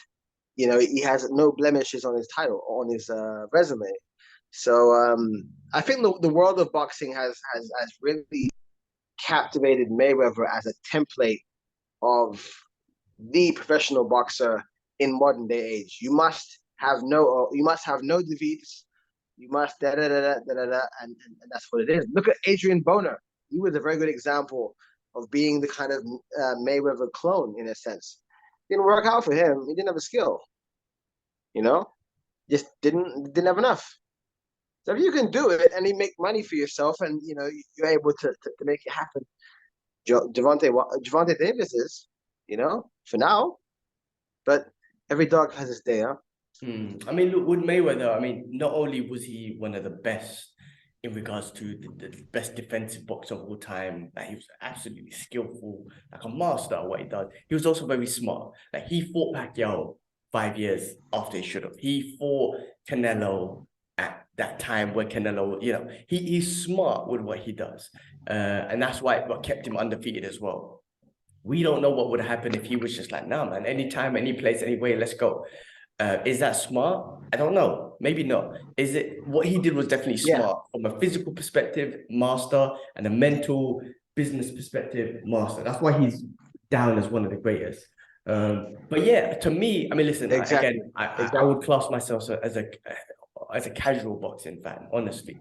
He has no blemishes on his title on his resume. So I think the world of boxing has really captivated Mayweather as a template of the professional boxer in modern day age. You must have no defeats. You must da da da da da da, and that's what it is. Look at Adrian Boner. He was a very good example of being the kind of Mayweather clone in a sense. Didn't work out for him. He didn't have a skill. You know, just didn't have enough. So if you can do it and you make money for yourself, and you're able to make it happen, Gervonta Davis is, for now. But every dog has its day, huh? I mean, look, with Mayweather, I mean, not only was he one of the best in regards to the best defensive boxer of all time, like he was absolutely skillful, like a master at what he does. He was also very smart. Like he fought Pacquiao 5 years after he should have. He fought Canelo at that time where Canelo, he's smart with what he does. And that's why what kept him undefeated as well. We don't know what would happen if he was just like, nah, man, anytime, any place, anyway, let's go. Is that smart? I don't know. Maybe not. Is it what he did was definitely Yeah, smart from a physical perspective, master, and a mental business perspective, master. That's why he's down as one of the greatest. But yeah, to me, I mean, listen, exactly. I would class myself as a casual boxing fan, honestly.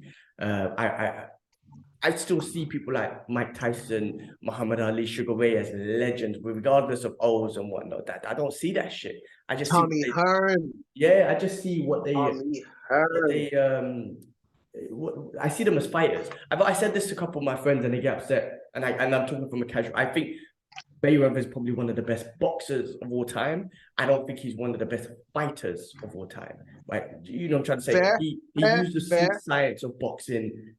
I still see people like Mike Tyson, Muhammad Ali, Sugar Ray as legends, regardless of O's and whatnot. That I don't see that shit. I just see what Tommy they, Hearn. yeah, I just see Tommy what Hearn. they, I see them as fighters. I said this to a couple of my friends and they get upset. And I'm talking from a casual. I think Mayweather is probably one of the best boxers of all time. I don't think he's one of the best fighters of all time. Right? You know what I'm trying to say? Fair, He fair, used the sweet fair, science of boxing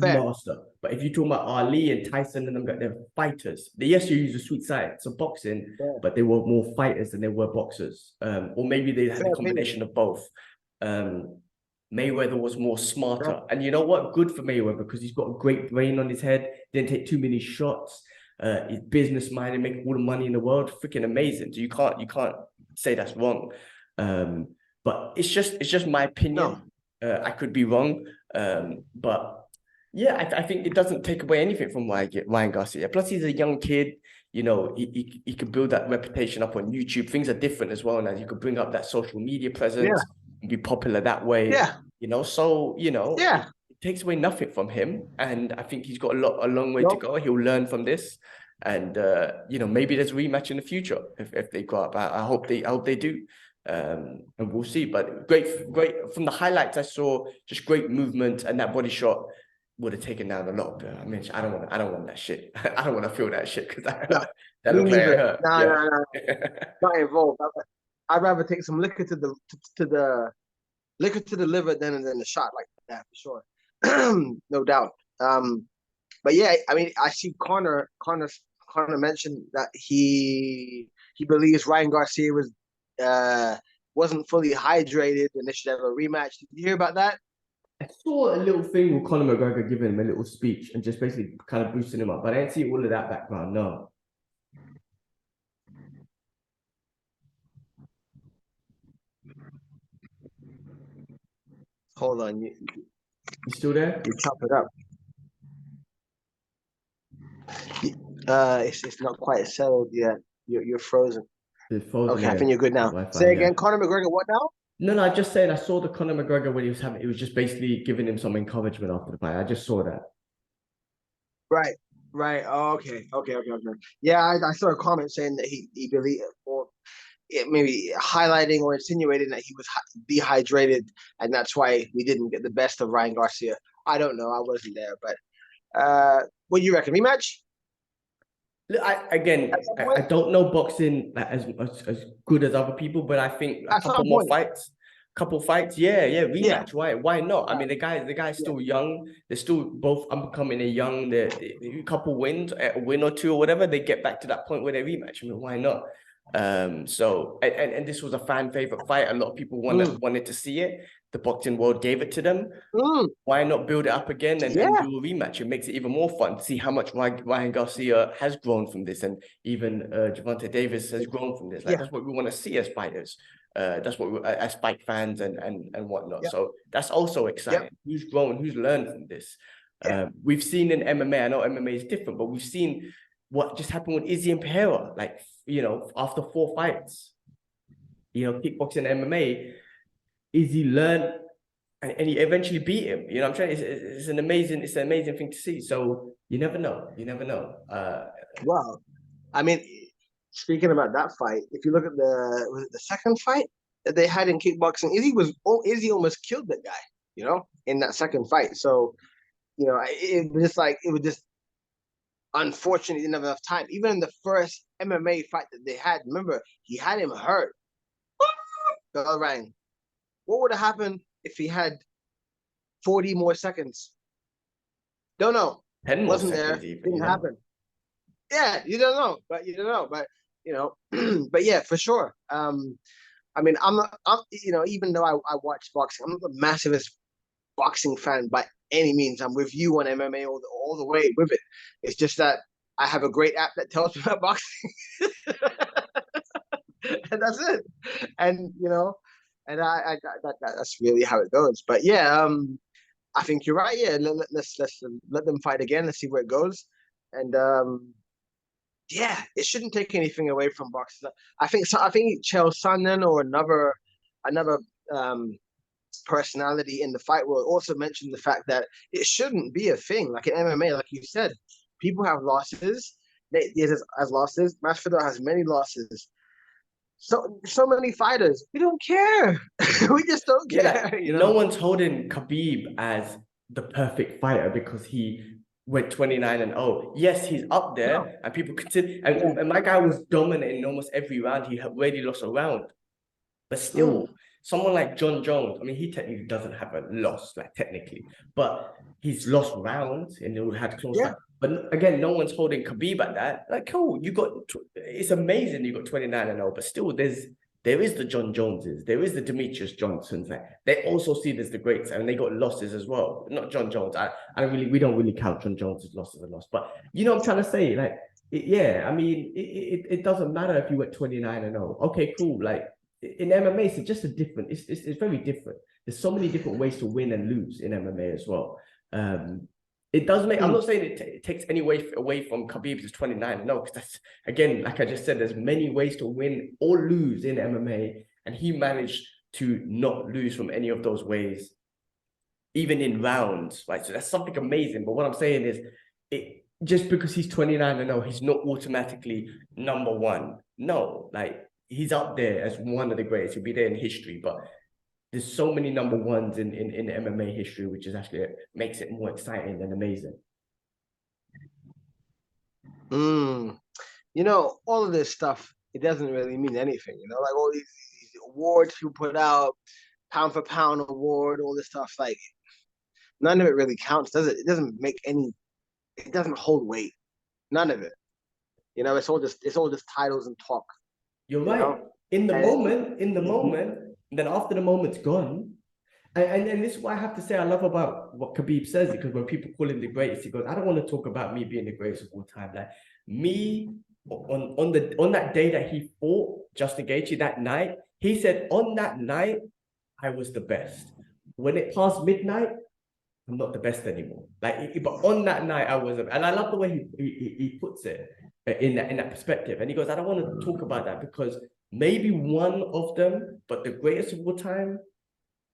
fair. master. But if you talk about Ali and Tyson and them, they're fighters. They yes, you use the sweet science of boxing, Fair, but they were more fighters than they were boxers. Or maybe they had the fair opinion. combination of both. Mayweather was more Fair. smarter. And you know what? Good for Mayweather because he's got a great brain on his head, didn't take too many shots. He's business minded, making all the money in the world. Freaking amazing. So you can't say that's wrong. But it's just my opinion. No, I could be wrong. But yeah, I think it doesn't take away anything from Ryan Garcia. Plus, he's a young kid. You know, he could build that reputation up on YouTube. Things are different as well now. You could bring up that social media yeah, presence and be popular that way. yeah, So yeah. it takes away nothing from him, and I think he's got a long way to No, go. He'll learn from this, and maybe there's a rematch in the future if they go up. I hope they do. And we'll see. But great from the highlights I saw, just great movement, and that body shot would have taken down a lot. I mean, I don't want that shit. I don't want to feel that shit because no, that me looked like it neither. hurt. Nah, Yeah. nah, nah. Not involved. I'd rather take some liquor to the liquor to the liver than the shot like that for sure. No doubt. But yeah, I mean, I see Connor mentioned that he believes Ryan Garcia uh wasn't fully hydrated and they should have a rematch. Did you hear about that? I saw a little thing with Conor McGregor giving him a little speech and just basically kind of boosting him up, but I didn't see all of that background. No, Hold on, you still there? you chop it up. It's not quite settled yet. You're frozen. It's frozen Okay, I think again. you're good now. Wi-Fi, Say yeah. again, Conor McGregor. What now? No, I just saying I saw the Conor McGregor when he was just basically giving him some encouragement after the fight. I just saw that. Right, right. Oh, okay. Yeah, I saw a comment saying that he believed, or it maybe highlighting or insinuating that he was dehydrated, and that's why we didn't get the best of Ryan Garcia. I don't know. I wasn't there, but what do you reckon? Rematch Look, at some I point? don't know boxing as good as other people, but I think a At couple some more point. fights, yeah, Yeah. rematch. Why not? I mean, the guy's Yeah. still young. They're still both upcoming and young. A couple wins, a win or two or whatever, they get back to that point where they rematch. I mean, why not? So and this was a fan favorite fight. A lot of people Mm, wanted to see it. The boxing world gave it to them. mm, Why not build it up again and yeah. do a rematch? It makes it even more fun to see how much Ryan Garcia has grown from this, and even Gervonta Davis has grown from this. Like Yeah. that's what we want to see as fighters. That's what as fight fans and whatnot. Yeah. So that's also Yep. exciting. Who's grown? Who's learned from this? Yeah. We've seen in MMA. I know MMA is different, but we've seen what just happened with Izzy and Pereira. Like after 4 fights, kickboxing and MMA, Izzy learned and he eventually beat him. You know what I'm saying? It's an amazing thing to see. So you never know. You never know. Well, I mean, speaking about that fight, if you look at was it the second fight that they had in kickboxing, Izzy almost killed that guy, in that second fight. So, it was just unfortunate he didn't have enough time. Even in the first MMA fight that they had, remember, he had him hurt. bell rang. What would have happened if he had 40 more seconds? Don't know. 10 more Wasn't there. seconds even, Didn't happen. Yeah, you don't know, but you don't know. But but yeah, for sure. I mean, I'm even though I watch boxing, I'm not the massivest boxing fan by any means. I'm with you on MMA all the way with it. It's just that I have a great app that tells me about boxing, and that's it. And and that's really how it goes. But yeah, I think you're right. Yeah, let's let them fight again. Let's see where it goes. And yeah, it shouldn't take anything away from boxers. I think Chael Sonnen or another um personality in the fight world also mentioned the fact that it shouldn't be a thing. Like in MMA, like you said, people have losses. Nate Diaz has losses. Masvidal has many losses. So many fighters. We don't care. We just don't Yeah, care. like, no one's holding Khabib as the perfect fighter because he went 29-0. Yes, he's up No. there, and people consider. And my guy was dominant in almost every round. He had already lost a round. But still, someone like John Jones, I mean, he technically doesn't have a loss, like technically, but he's lost rounds and he had close fight. But again, no one's holding Khabib at that. Like, cool, it's amazing you got 29-0, but still, there is the John Joneses, there is the Demetrius Johnsons. Like, they also see there's the greats, and they got losses as well. Not John Jones. We don't really count John Jones's loss as a loss. But you know what I'm trying to say? Like, I mean, it doesn't matter if you went 29-0. Okay, cool. Like, in MMA, it's just it's very different. There's so many different ways to win and lose in MMA as well. It does make, I'm not saying it takes any way away from Khabib's 29-0, because that's, again, like I just said, there's many ways to win or lose in MMA, and he managed to not lose from any of those ways, even in rounds, right? So that's something amazing. But what I'm saying is, just because he's 29-0, he's not automatically number one. No, like, he's up there as one of the greatest. He'll be there in history, but there's so many number ones in MMA history, which is actually makes it more exciting and amazing. All of this stuff, it doesn't really mean anything. Like all these awards you put out, pound for pound award, all this stuff, like none of it really counts, does it? It doesn't make any. It doesn't hold weight. None of it. It's all just titles and talk. You're right. In the moment, and then after the moment's gone. And this is what I have to say I love about what Khabib says, because when people call him the greatest, he goes, I don't want to talk about me being the greatest of all time. Like, me, on that day that he fought Justin Gaethje, that night, he said, on that night, I was the best. When it passed midnight, I'm not the best anymore. Like, but on that night, I was, and I love the way he puts it in that perspective. And he goes, I don't want to talk about that because maybe one of them, but the greatest of all time,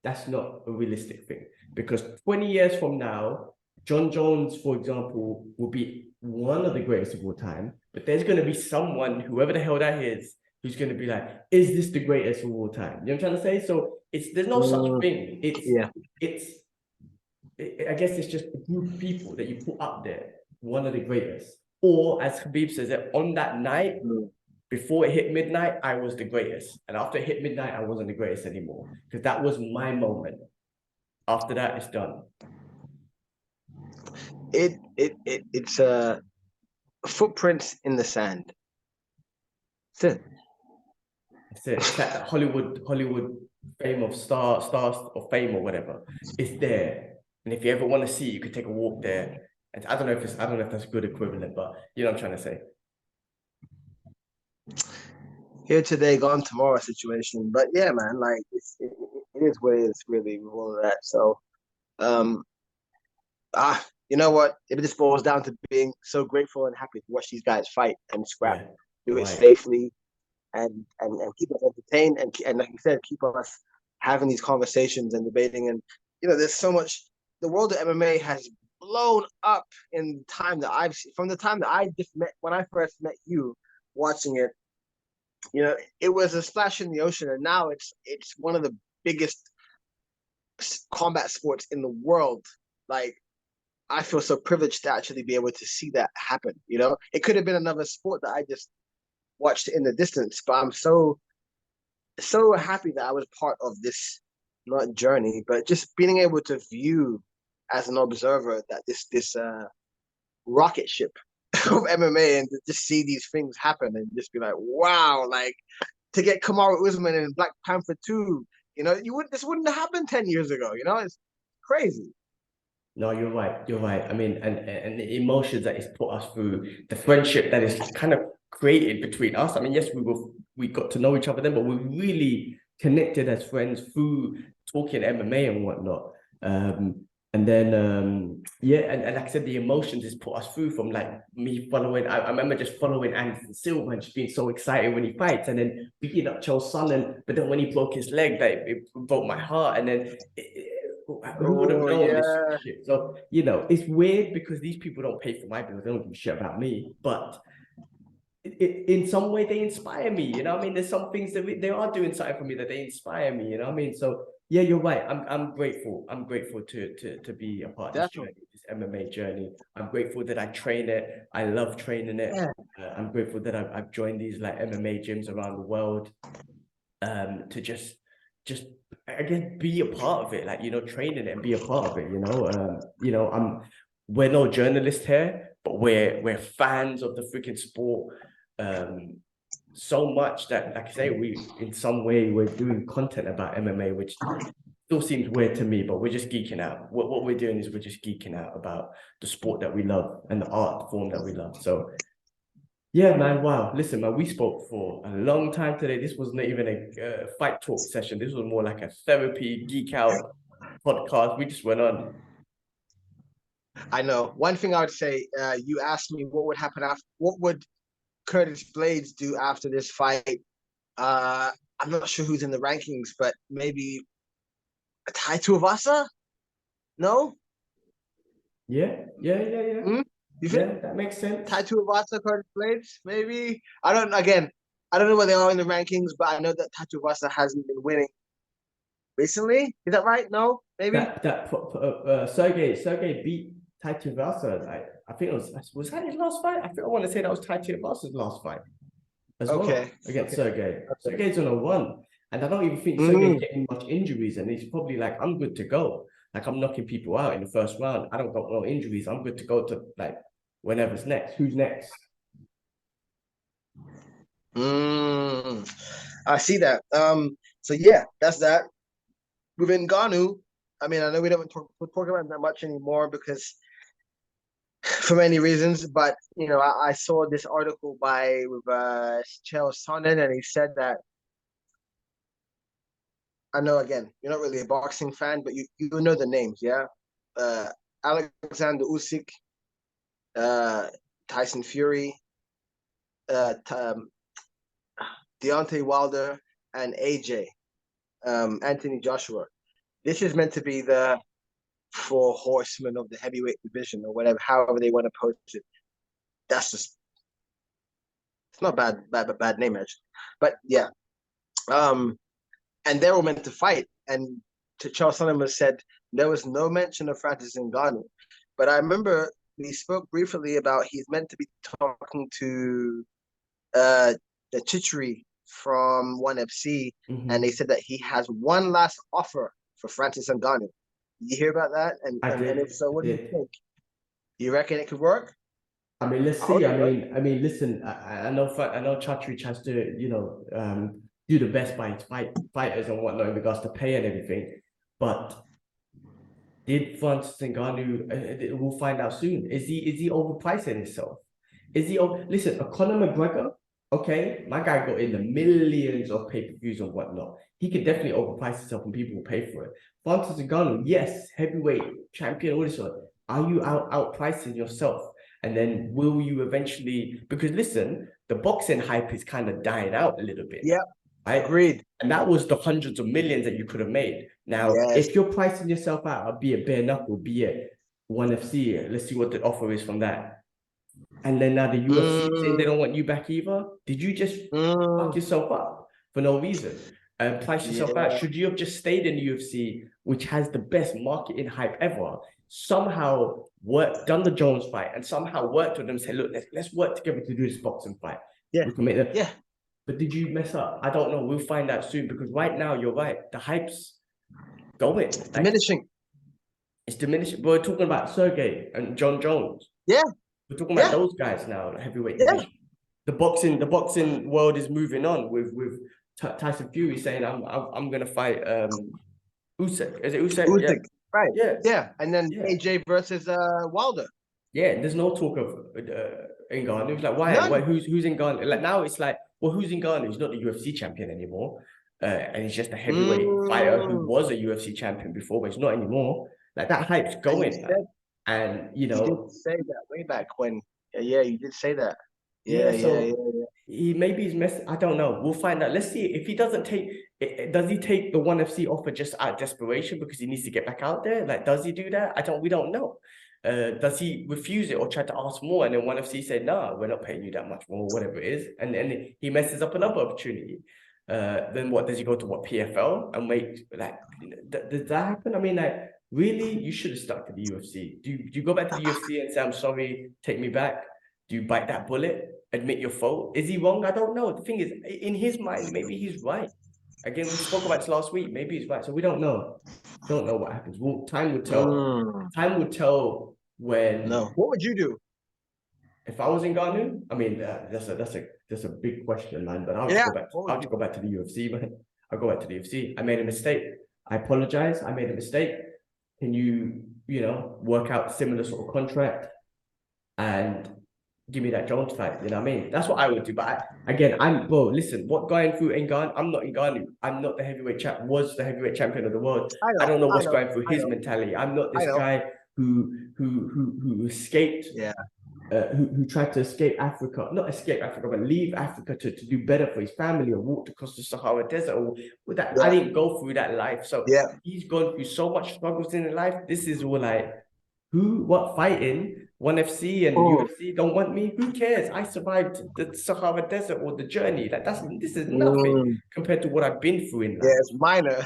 that's not a realistic thing. Because 20 years from now, John Jones, for example, will be one of the greatest of all time, but there's going to be someone, whoever the hell that is, who's going to be like, is this the greatest of all time? You know what I'm trying to say? So there's no such thing. I guess it's just a group of people that you put up there, one of the greatest. Or as Khabib says, that on that night, before it hit midnight, I was the greatest. And after it hit midnight, I wasn't the greatest anymore. Because that was my moment. After that, it's done. It's footprints in the sand. That's it. That's it. It's that Hollywood fame of stars of fame or whatever. It's there. And if you ever want to see, you could take a walk there. And I don't know if that's a good equivalent, but you know what I'm trying to say. Here today, gone tomorrow situation. But yeah, man, like it is what it is really with all of that. So, you know what? It just boils down to being so grateful and happy to watch these guys fight and scrap, do it safely, and keep us entertained and like you said, keep us having these conversations and debating. And there's so much. The world of MMA has blown up in the time that from the time that I just met when I first met you, watching it. It was a splash in the ocean, and now it's one of the biggest combat sports in the world. Like, I feel so privileged to actually be able to see that happen. It could have been another sport that I just watched in the distance, but I'm so so happy that I was part of this, not journey, but just being able to view as an observer that this rocket ship of MMA, and to just see these things happen and just be like, wow, like to get Kamaru Usman in Black Panther 2, you would this wouldn't have happened 10 years ago, it's crazy. No, you're right. You're right. I mean, and the emotions that it's put us through, the friendship that is kind of created between us. I mean, yes, we got to know each other then, but we really connected as friends through talking MMA and whatnot. And then yeah, and like I said, the emotions it's put us through, from like me following. I remember just following Anderson Silva and just being so excited when he fights, and then beating up Chael Sonnen. But then when he broke his leg, like it broke my heart. And then who would have Oh known this yeah. shit? So, it's weird because these people don't pay for my bills. They don't give a shit about me. But in some way, they inspire me. You know what I mean? There's some things that they are doing something for me that they inspire me. You know what I mean? So, yeah, you're right. I'm grateful. I'm grateful to be a part of this Definitely. journey, this MMA journey. I'm grateful that I train it. I love training it. Yeah. I'm grateful that I've joined these like MMA gyms around the world, to just again be a part of it, like training it and be a part of it. We're no journalists here, but we're fans of the freaking sport, so much that, like I say, we in some way we're doing content about MMA, which still seems weird to me, but we're just geeking out. What we're doing is we're just geeking out about the sport that we love and the art form that we love. So yeah, man. Wow. Listen, man, we spoke for a long time today. This wasn't even a fight talk session. This was more like a therapy, geek out podcast. We just went on. I know. One thing I would say, you asked me what would happen after, what would Curtis Blaydes do after this fight? I'm not sure who's in the rankings, but maybe Tai Tuivasa? No? Yeah. Hmm? You think Yeah, that makes Tai sense. Tuivasa, Curtis Blaydes? Maybe. I don't know where they are in the rankings, but I know that Tai Tuivasa hasn't been winning recently. Is that right? No? Maybe? Sergey beat Tai Tuivasa. I think it was that his last fight? I think I want to say that was Tai Tuivasa's last fight as well Okay. against Okay. Sergey. Sergey's on a run, and I don't even think Sergey's Mm. getting much injuries, and he's probably like, I'm good to go. Like I'm knocking people out in the first round. I don't got no injuries. I'm good to go to like whenever's next. Who's next? Mm. I see that. So yeah, that's that. With Ngannou, I mean, I know we don't talk about that much anymore because for many reasons, but I saw this article by with Chael Sonnen, and he said that, I know again, you're not really a boxing fan, but you know the names, yeah. Uh, Alexander Usyk, uh, Tyson Fury, um, Deontay Wilder, and AJ, Anthony Joshua. This is meant to be the four horsemen of the heavyweight division, or whatever, however they want to post it. That's just, it's not bad name actually, but yeah. Um, and they were meant to fight. And to Charles Sullivan said there was no mention of Francis Ngannou. But I remember we spoke briefly about he's meant to be talking to the Chichery from ONE FC, and Mm-hmm. they said that he has one last offer for Francis Ngannou. You hear about that? And I and if did. so, I what do you did. think? You reckon it could work? I mean, let's I see. hope it does. I mean, listen. I know Chatrich has to, do the best by his fighters and whatnot in regards to pay and everything. But did Francis Ngannou? We'll find out soon. Is he overpricing himself? Is he? Listen, a Conor McGregor. Okay, my guy got in the millions of pay-per-views and whatnot. He could definitely overprice himself and people will pay for it. Francis Ngannou, yes, heavyweight champion, all this sort. Are you outpricing yourself? And then will you eventually? Because listen, the boxing hype is kind of dying out a little bit now, Yeah, right? agreed. And that was the hundreds of millions that you could have made. Now, Yes. if you're pricing yourself out, be it bare knuckle, be it ONE FC, let's see what the offer is from that. And then now the UFC saying they Mm, don't want you back either. Did you just fuck mm, yourself up for no reason? Price yourself out. yeah. Should you have just stayed in the UFC, which has the best marketing hype ever? Somehow done the Jones fight, and somehow worked with them. Say, look, let's work together to do this boxing fight. Yeah. We can make that. Yeah. But did you mess up? I don't know. We'll find out soon because right now you're right. The hype's going. Like, Diminishing. it's diminishing. We're talking about Sergey and John Jones. Yeah. We're talking about Yeah. those guys now, the heavyweight Yeah. division. The boxing world is moving on with Tyson Fury saying I'm gonna fight Usyk. Is it Usyk? Usyk. Yeah. Right. Yeah. Yeah. And then Yeah. AJ versus Wilder. Yeah, there's no talk of Ngannou. It was like, why? None. Why? Who's Ngannou? Like now, it's like, well, who's Ngannou? He's not the UFC champion anymore, and he's just a heavyweight fighter who was a UFC champion before, but he's not anymore. Like that hype's going, and you know, you did say that way back when. Yeah, you did say that. Yeah, he maybe he's messed. I don't know. We'll find out. Let's see if he doesn't take. Does he take the ONE FC offer just out of desperation because he needs to get back out there? Like, does he do that? We don't know. Does he refuse it or try to ask more? And then ONE FC said, "No, we're not paying you that much more, whatever it is." And then he messes up another opportunity. Then what does he go to? What, PFL and make like? Does that happen? I mean, like, really, you should have stuck to the UFC. Do you go back to the UFC and say, "I'm sorry, take me back"? Do you bite that bullet? Admit your fault? Is he wrong? I don't know. The thing is, in his mind, maybe he's right. Again, we spoke about this last week. Maybe he's right. So we don't know. Don't know what happens. Time will tell. Time will tell when. No. What would you do if I was in Ngannou? I mean, that's a big question, man. But I'll just go back. I'll just go back to the UFC, man. I'll go back to the UFC. I made a mistake. I apologize. I made a mistake. Can you work out similar sort of contract and give me that Jones fight? You know what I mean? That's what I would do. But listen, what going through Ngannou, I'm not Ngannou. I'm not the heavyweight champ. Was the heavyweight champion of the world. I don't know what's going through his mentality. I'm not this guy who escaped. Yeah. Who tried to escape Africa, not escape Africa, but leave Africa to do better for his family, or walked across the Sahara Desert, or with that. I didn't go through that life. So he's gone through so much struggles in his life. This is all like, what fighting? ONE FC and UFC don't want me. Who cares? I survived the Sahara Desert or the journey. Like this is nothing compared to what I've been through in life. Yeah, it's minor.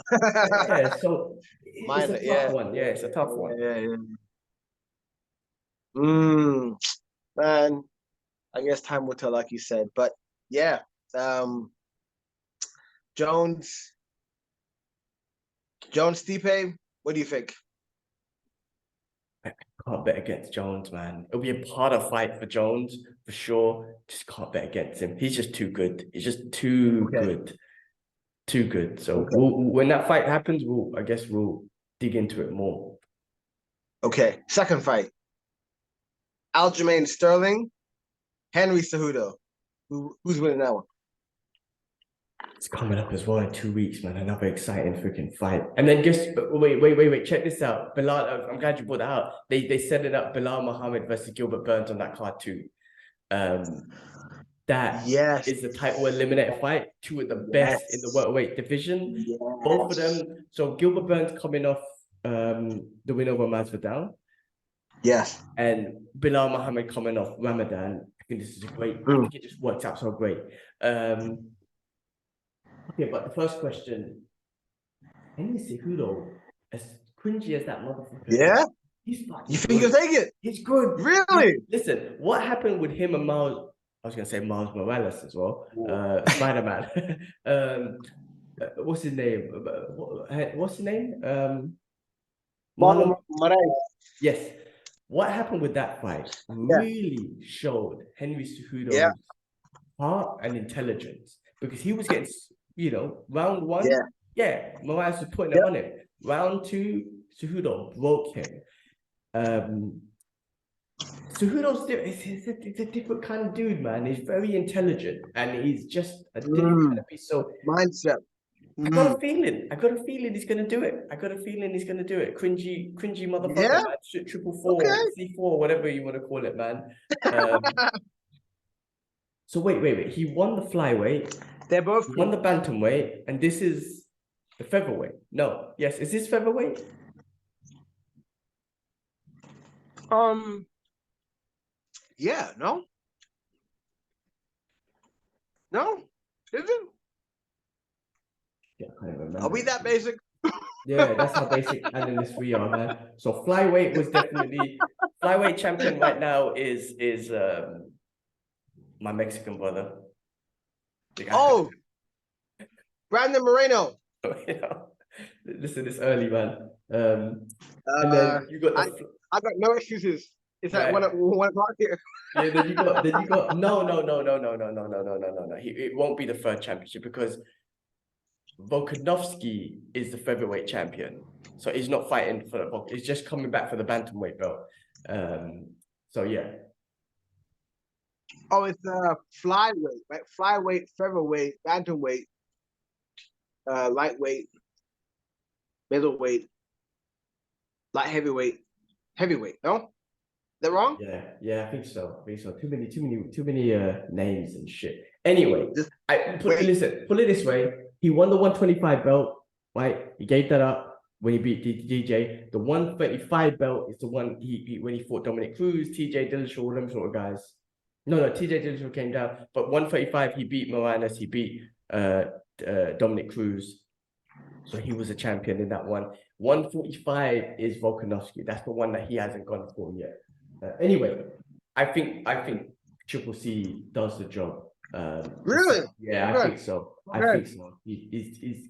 So minor, it's a tough one. Yeah, it's a tough one. Man, I guess time will tell, like you said. But yeah, Jones, Stipe, what do you think? I can't bet against Jones, man. It'll be a harder fight for Jones, for sure. Just can't bet against him. He's just too good. He's just too good. Too good. So when that fight happens, I guess we'll dig into it more. Okay, second fight. Aljamain Sterling, Henry Cejudo. Who's winning that one? It's coming up as well in 2 weeks, man. Another exciting freaking fight. And then wait. Check this out. Bilal, I'm glad you brought that out. They set it up, Bilal Muhammad versus Gilbert Burns on that card too. That is the title eliminator fight. Two of the best in the welterweight division. Both of them. So Gilbert Burns coming off the win over Masvidal. Yes. And Bilal Muhammad coming off Ramadan. I think this is a great. I think it just works out so great. Okay, but the first question, Henry Cejudo, as cringy as that motherfucker is, he's fucking You think he'll take it? He's good. Really? Listen, what happened with him and Miles? I was going to say Miles Morales as well. Spider-Man. What's his name? What's his name? Marlon Moraes. Yes. What happened with that fight really showed Henry Cejudo's heart and intelligence, because he was getting, round one, Moraes was putting it on him. Round two, Cejudo broke him. Cejudo's it's a different kind of dude, man. He's very intelligent, and he's just a different kind of piece. So mindset. I got a feeling he's gonna do it. Cringy motherfucker, man. 444, C4, whatever you want to call it, man. So wait. He won the flyweight. They're both won the bantamweight, and this is the featherweight. No, yes, is this featherweight? Yeah, no, is it? Yeah, I can't remember. Are we that basic? Yeah, that's how basic analysts we are, man. So flyweight was definitely flyweight champion right now is my Mexican brother. The guy, Oh, Brandon Moreno. you know, listen, it's early, man. And Uh, then you got I the I got no excuses. It's like right. 1 o'clock here. Yeah, then you got no. It won't be the third championship because Volkanovski is the featherweight champion, so he's not fighting for the. He's just coming back for the bantamweight belt. So yeah, Oh, it's flyweight, right? Flyweight, featherweight, bantamweight, lightweight, middleweight, light heavyweight, heavyweight. No, is that wrong? yeah, I think so. Too many names and shit. Anyway, Just wait. listen, put it this way: he won the 125 belt, right? He gave that up when he beat DJ. The 135 belt is the one he when he fought Dominic Cruz, TJ Dillashaw, all them sort of guys. No, TJ Dillashaw came down, but 135 he beat Moranis, he beat Dominic Cruz. So he was a champion in that one. 145 is Volkanovski. That's the one that he hasn't gone for yet. Anyway, I think Triple C does the job. Really? Yeah, Okay. I think so. Okay. I think so. He's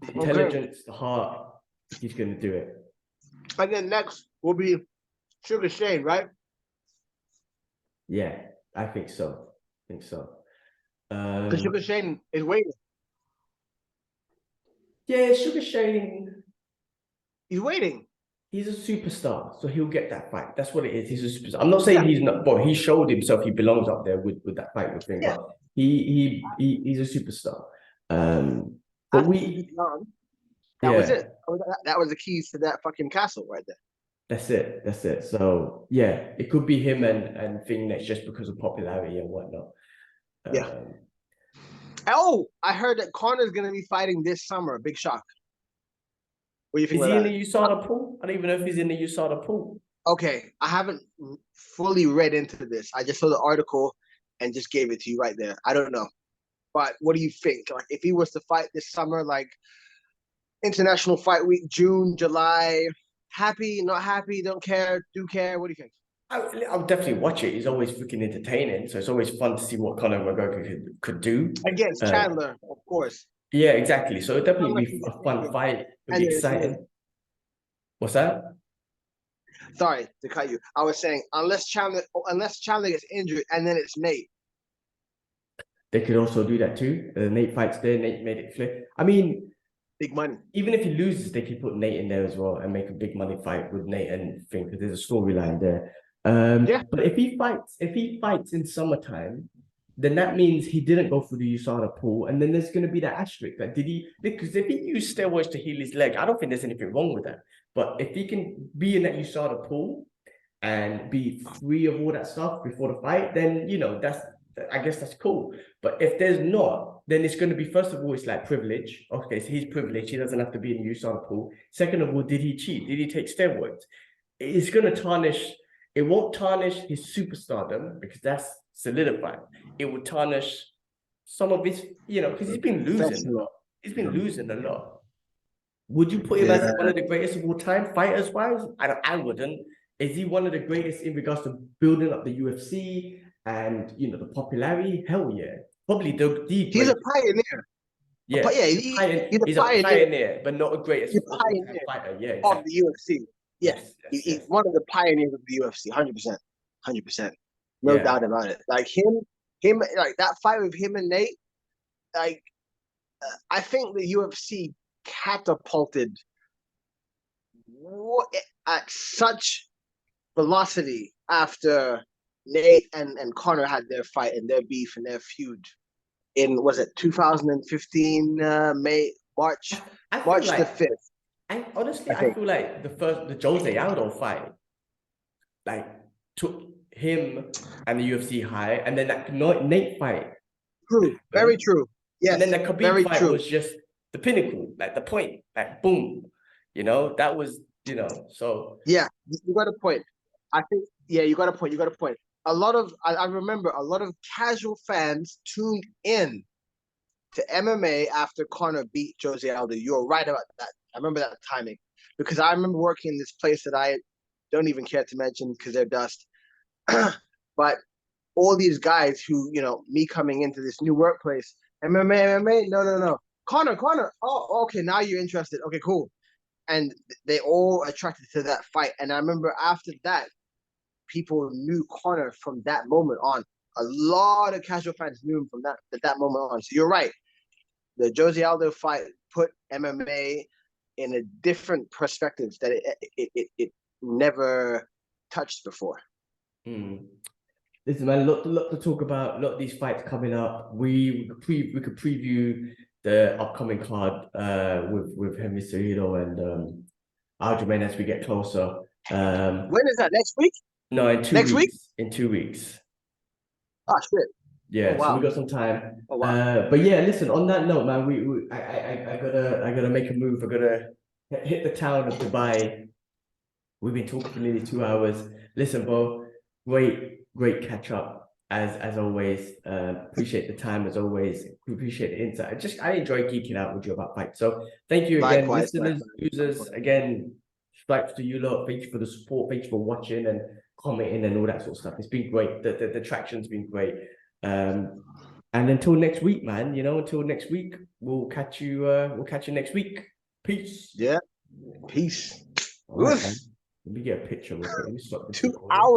the intelligence, the heart. He's going to do it. And then next will be Sugar Shane, right? Yeah, I think so. Because Sugar Shane is waiting. Yeah, Sugar Shane. He's waiting. He's a superstar, so he'll get that fight. That's what it is. He's a superstar. I'm not saying he's not, but he showed himself he belongs up there with that fight with him. But he's a superstar. But that was it. That was the keys to that fucking castle right there. That's it. So yeah, it could be him and Thing next just because of popularity and whatnot. Yeah. Oh, I heard that Connor's gonna be fighting this summer. Big shock. What do you think? Is he in the USADA pool? I don't even know if he's in the USADA pool. Okay, I haven't fully read into this. I just saw the article and just gave it to you right there. I don't know, but what do you think? Like, if he was to fight this summer, like International Fight Week, June, July, happy, not happy, don't care, do care? What do you think? I'll definitely watch it. He's always freaking entertaining, so it's always fun to see what Conor McGregor could do Against Chandler, of course. Yeah, exactly. So it'll definitely be a fun fight. It'll be exciting. What's that? Sorry to cut you. I was saying unless Chandler gets injured and then it's Nate. They could also do that too. Nate fights there. Nate made it flip. I mean, big money. Even if he loses, they could put Nate in there as well and make a big money fight with Nate and Finn because there's a storyline there. But if he fights in summertime, then that means he didn't go through the USADA pool, and then there's going to be that asterisk. Like, did he? Because if he used steroids to heal his leg, I don't think there's anything wrong with that. But if he can be in that USADA pool and be free of all that stuff before the fight, then I guess that's cool. But if there's not, then it's going to be, first of all, it's like privilege. Okay, so he's privileged. He doesn't have to be in the USADA pool. Second of all, did he cheat? Did he take steroids? It's going to tarnish. It won't tarnish his superstardom because that's solidified. It will tarnish some of his, because he's been losing a lot. He's been losing a lot. Would you put him as one of the greatest of all time, fighters-wise? I wouldn't. Is he one of the greatest in regards to building up the UFC and the popularity? Hell yeah. Probably the He's a pioneer. Yeah, he's a pioneer, but not a greatest fighter. Yeah, exactly. Of the UFC. Yes, he's one of the pioneers of the UFC. 100%. No doubt about it. Like him, like that fight with him and Nate. Like, I think the UFC catapulted at such velocity after Nate and Conor had their fight and their beef and their feud in, was it 2015 March the 5th. I feel like the Jose Aldo fight like took him and the UFC high, and then that Nate fight. True, very true. Yes, and then the Khabib fight was just the pinnacle, like the point, like boom. That was so. Yeah, you got a point. I think you got a point. I remember a lot of casual fans tuned in to MMA after Conor beat Jose Aldo. You're right about that. I remember that timing because I remember working in this place that I don't even care to mention because they're dust. But all these guys who, me coming into this new workplace, MMA? No. Connor. Oh, okay. Now you're interested. Okay, cool. And they all attracted to that fight. And I remember after that, people knew Connor from that moment on. A lot of casual fans knew him from that moment on. So you're right. The Jose Aldo fight put MMA in a different perspective that it never touched before. Mm. Listen, man, lot to talk about. A lot of these fights coming up. We could preview the upcoming card with Henry Cejudo and Aljamain as we get closer. When is that? Next week? No, in 2 Next week? weeks. In 2 weeks. Oh shit! Yeah, Oh so we wow! got some time. Oh wow! But yeah, listen, on that note, man, I gotta make a move. I gotta hit the town of Dubai. We've been talking for nearly 2 hours. Listen, bro, great catch up as always. Appreciate the time as always. Appreciate the insight. I enjoy geeking out with you about fights. So thank you again, Likewise, listeners, users. Again, stripes to you lot. Thank you for the support. Thank you for watching and commenting and all that sort of stuff. It's been great. The traction's been great. And until next week, man. Until next week, we'll catch you. We'll catch you next week. Peace. Yeah. Peace. All right, man. Let me get a picture real quick. Let me stop this 2 recording. hours.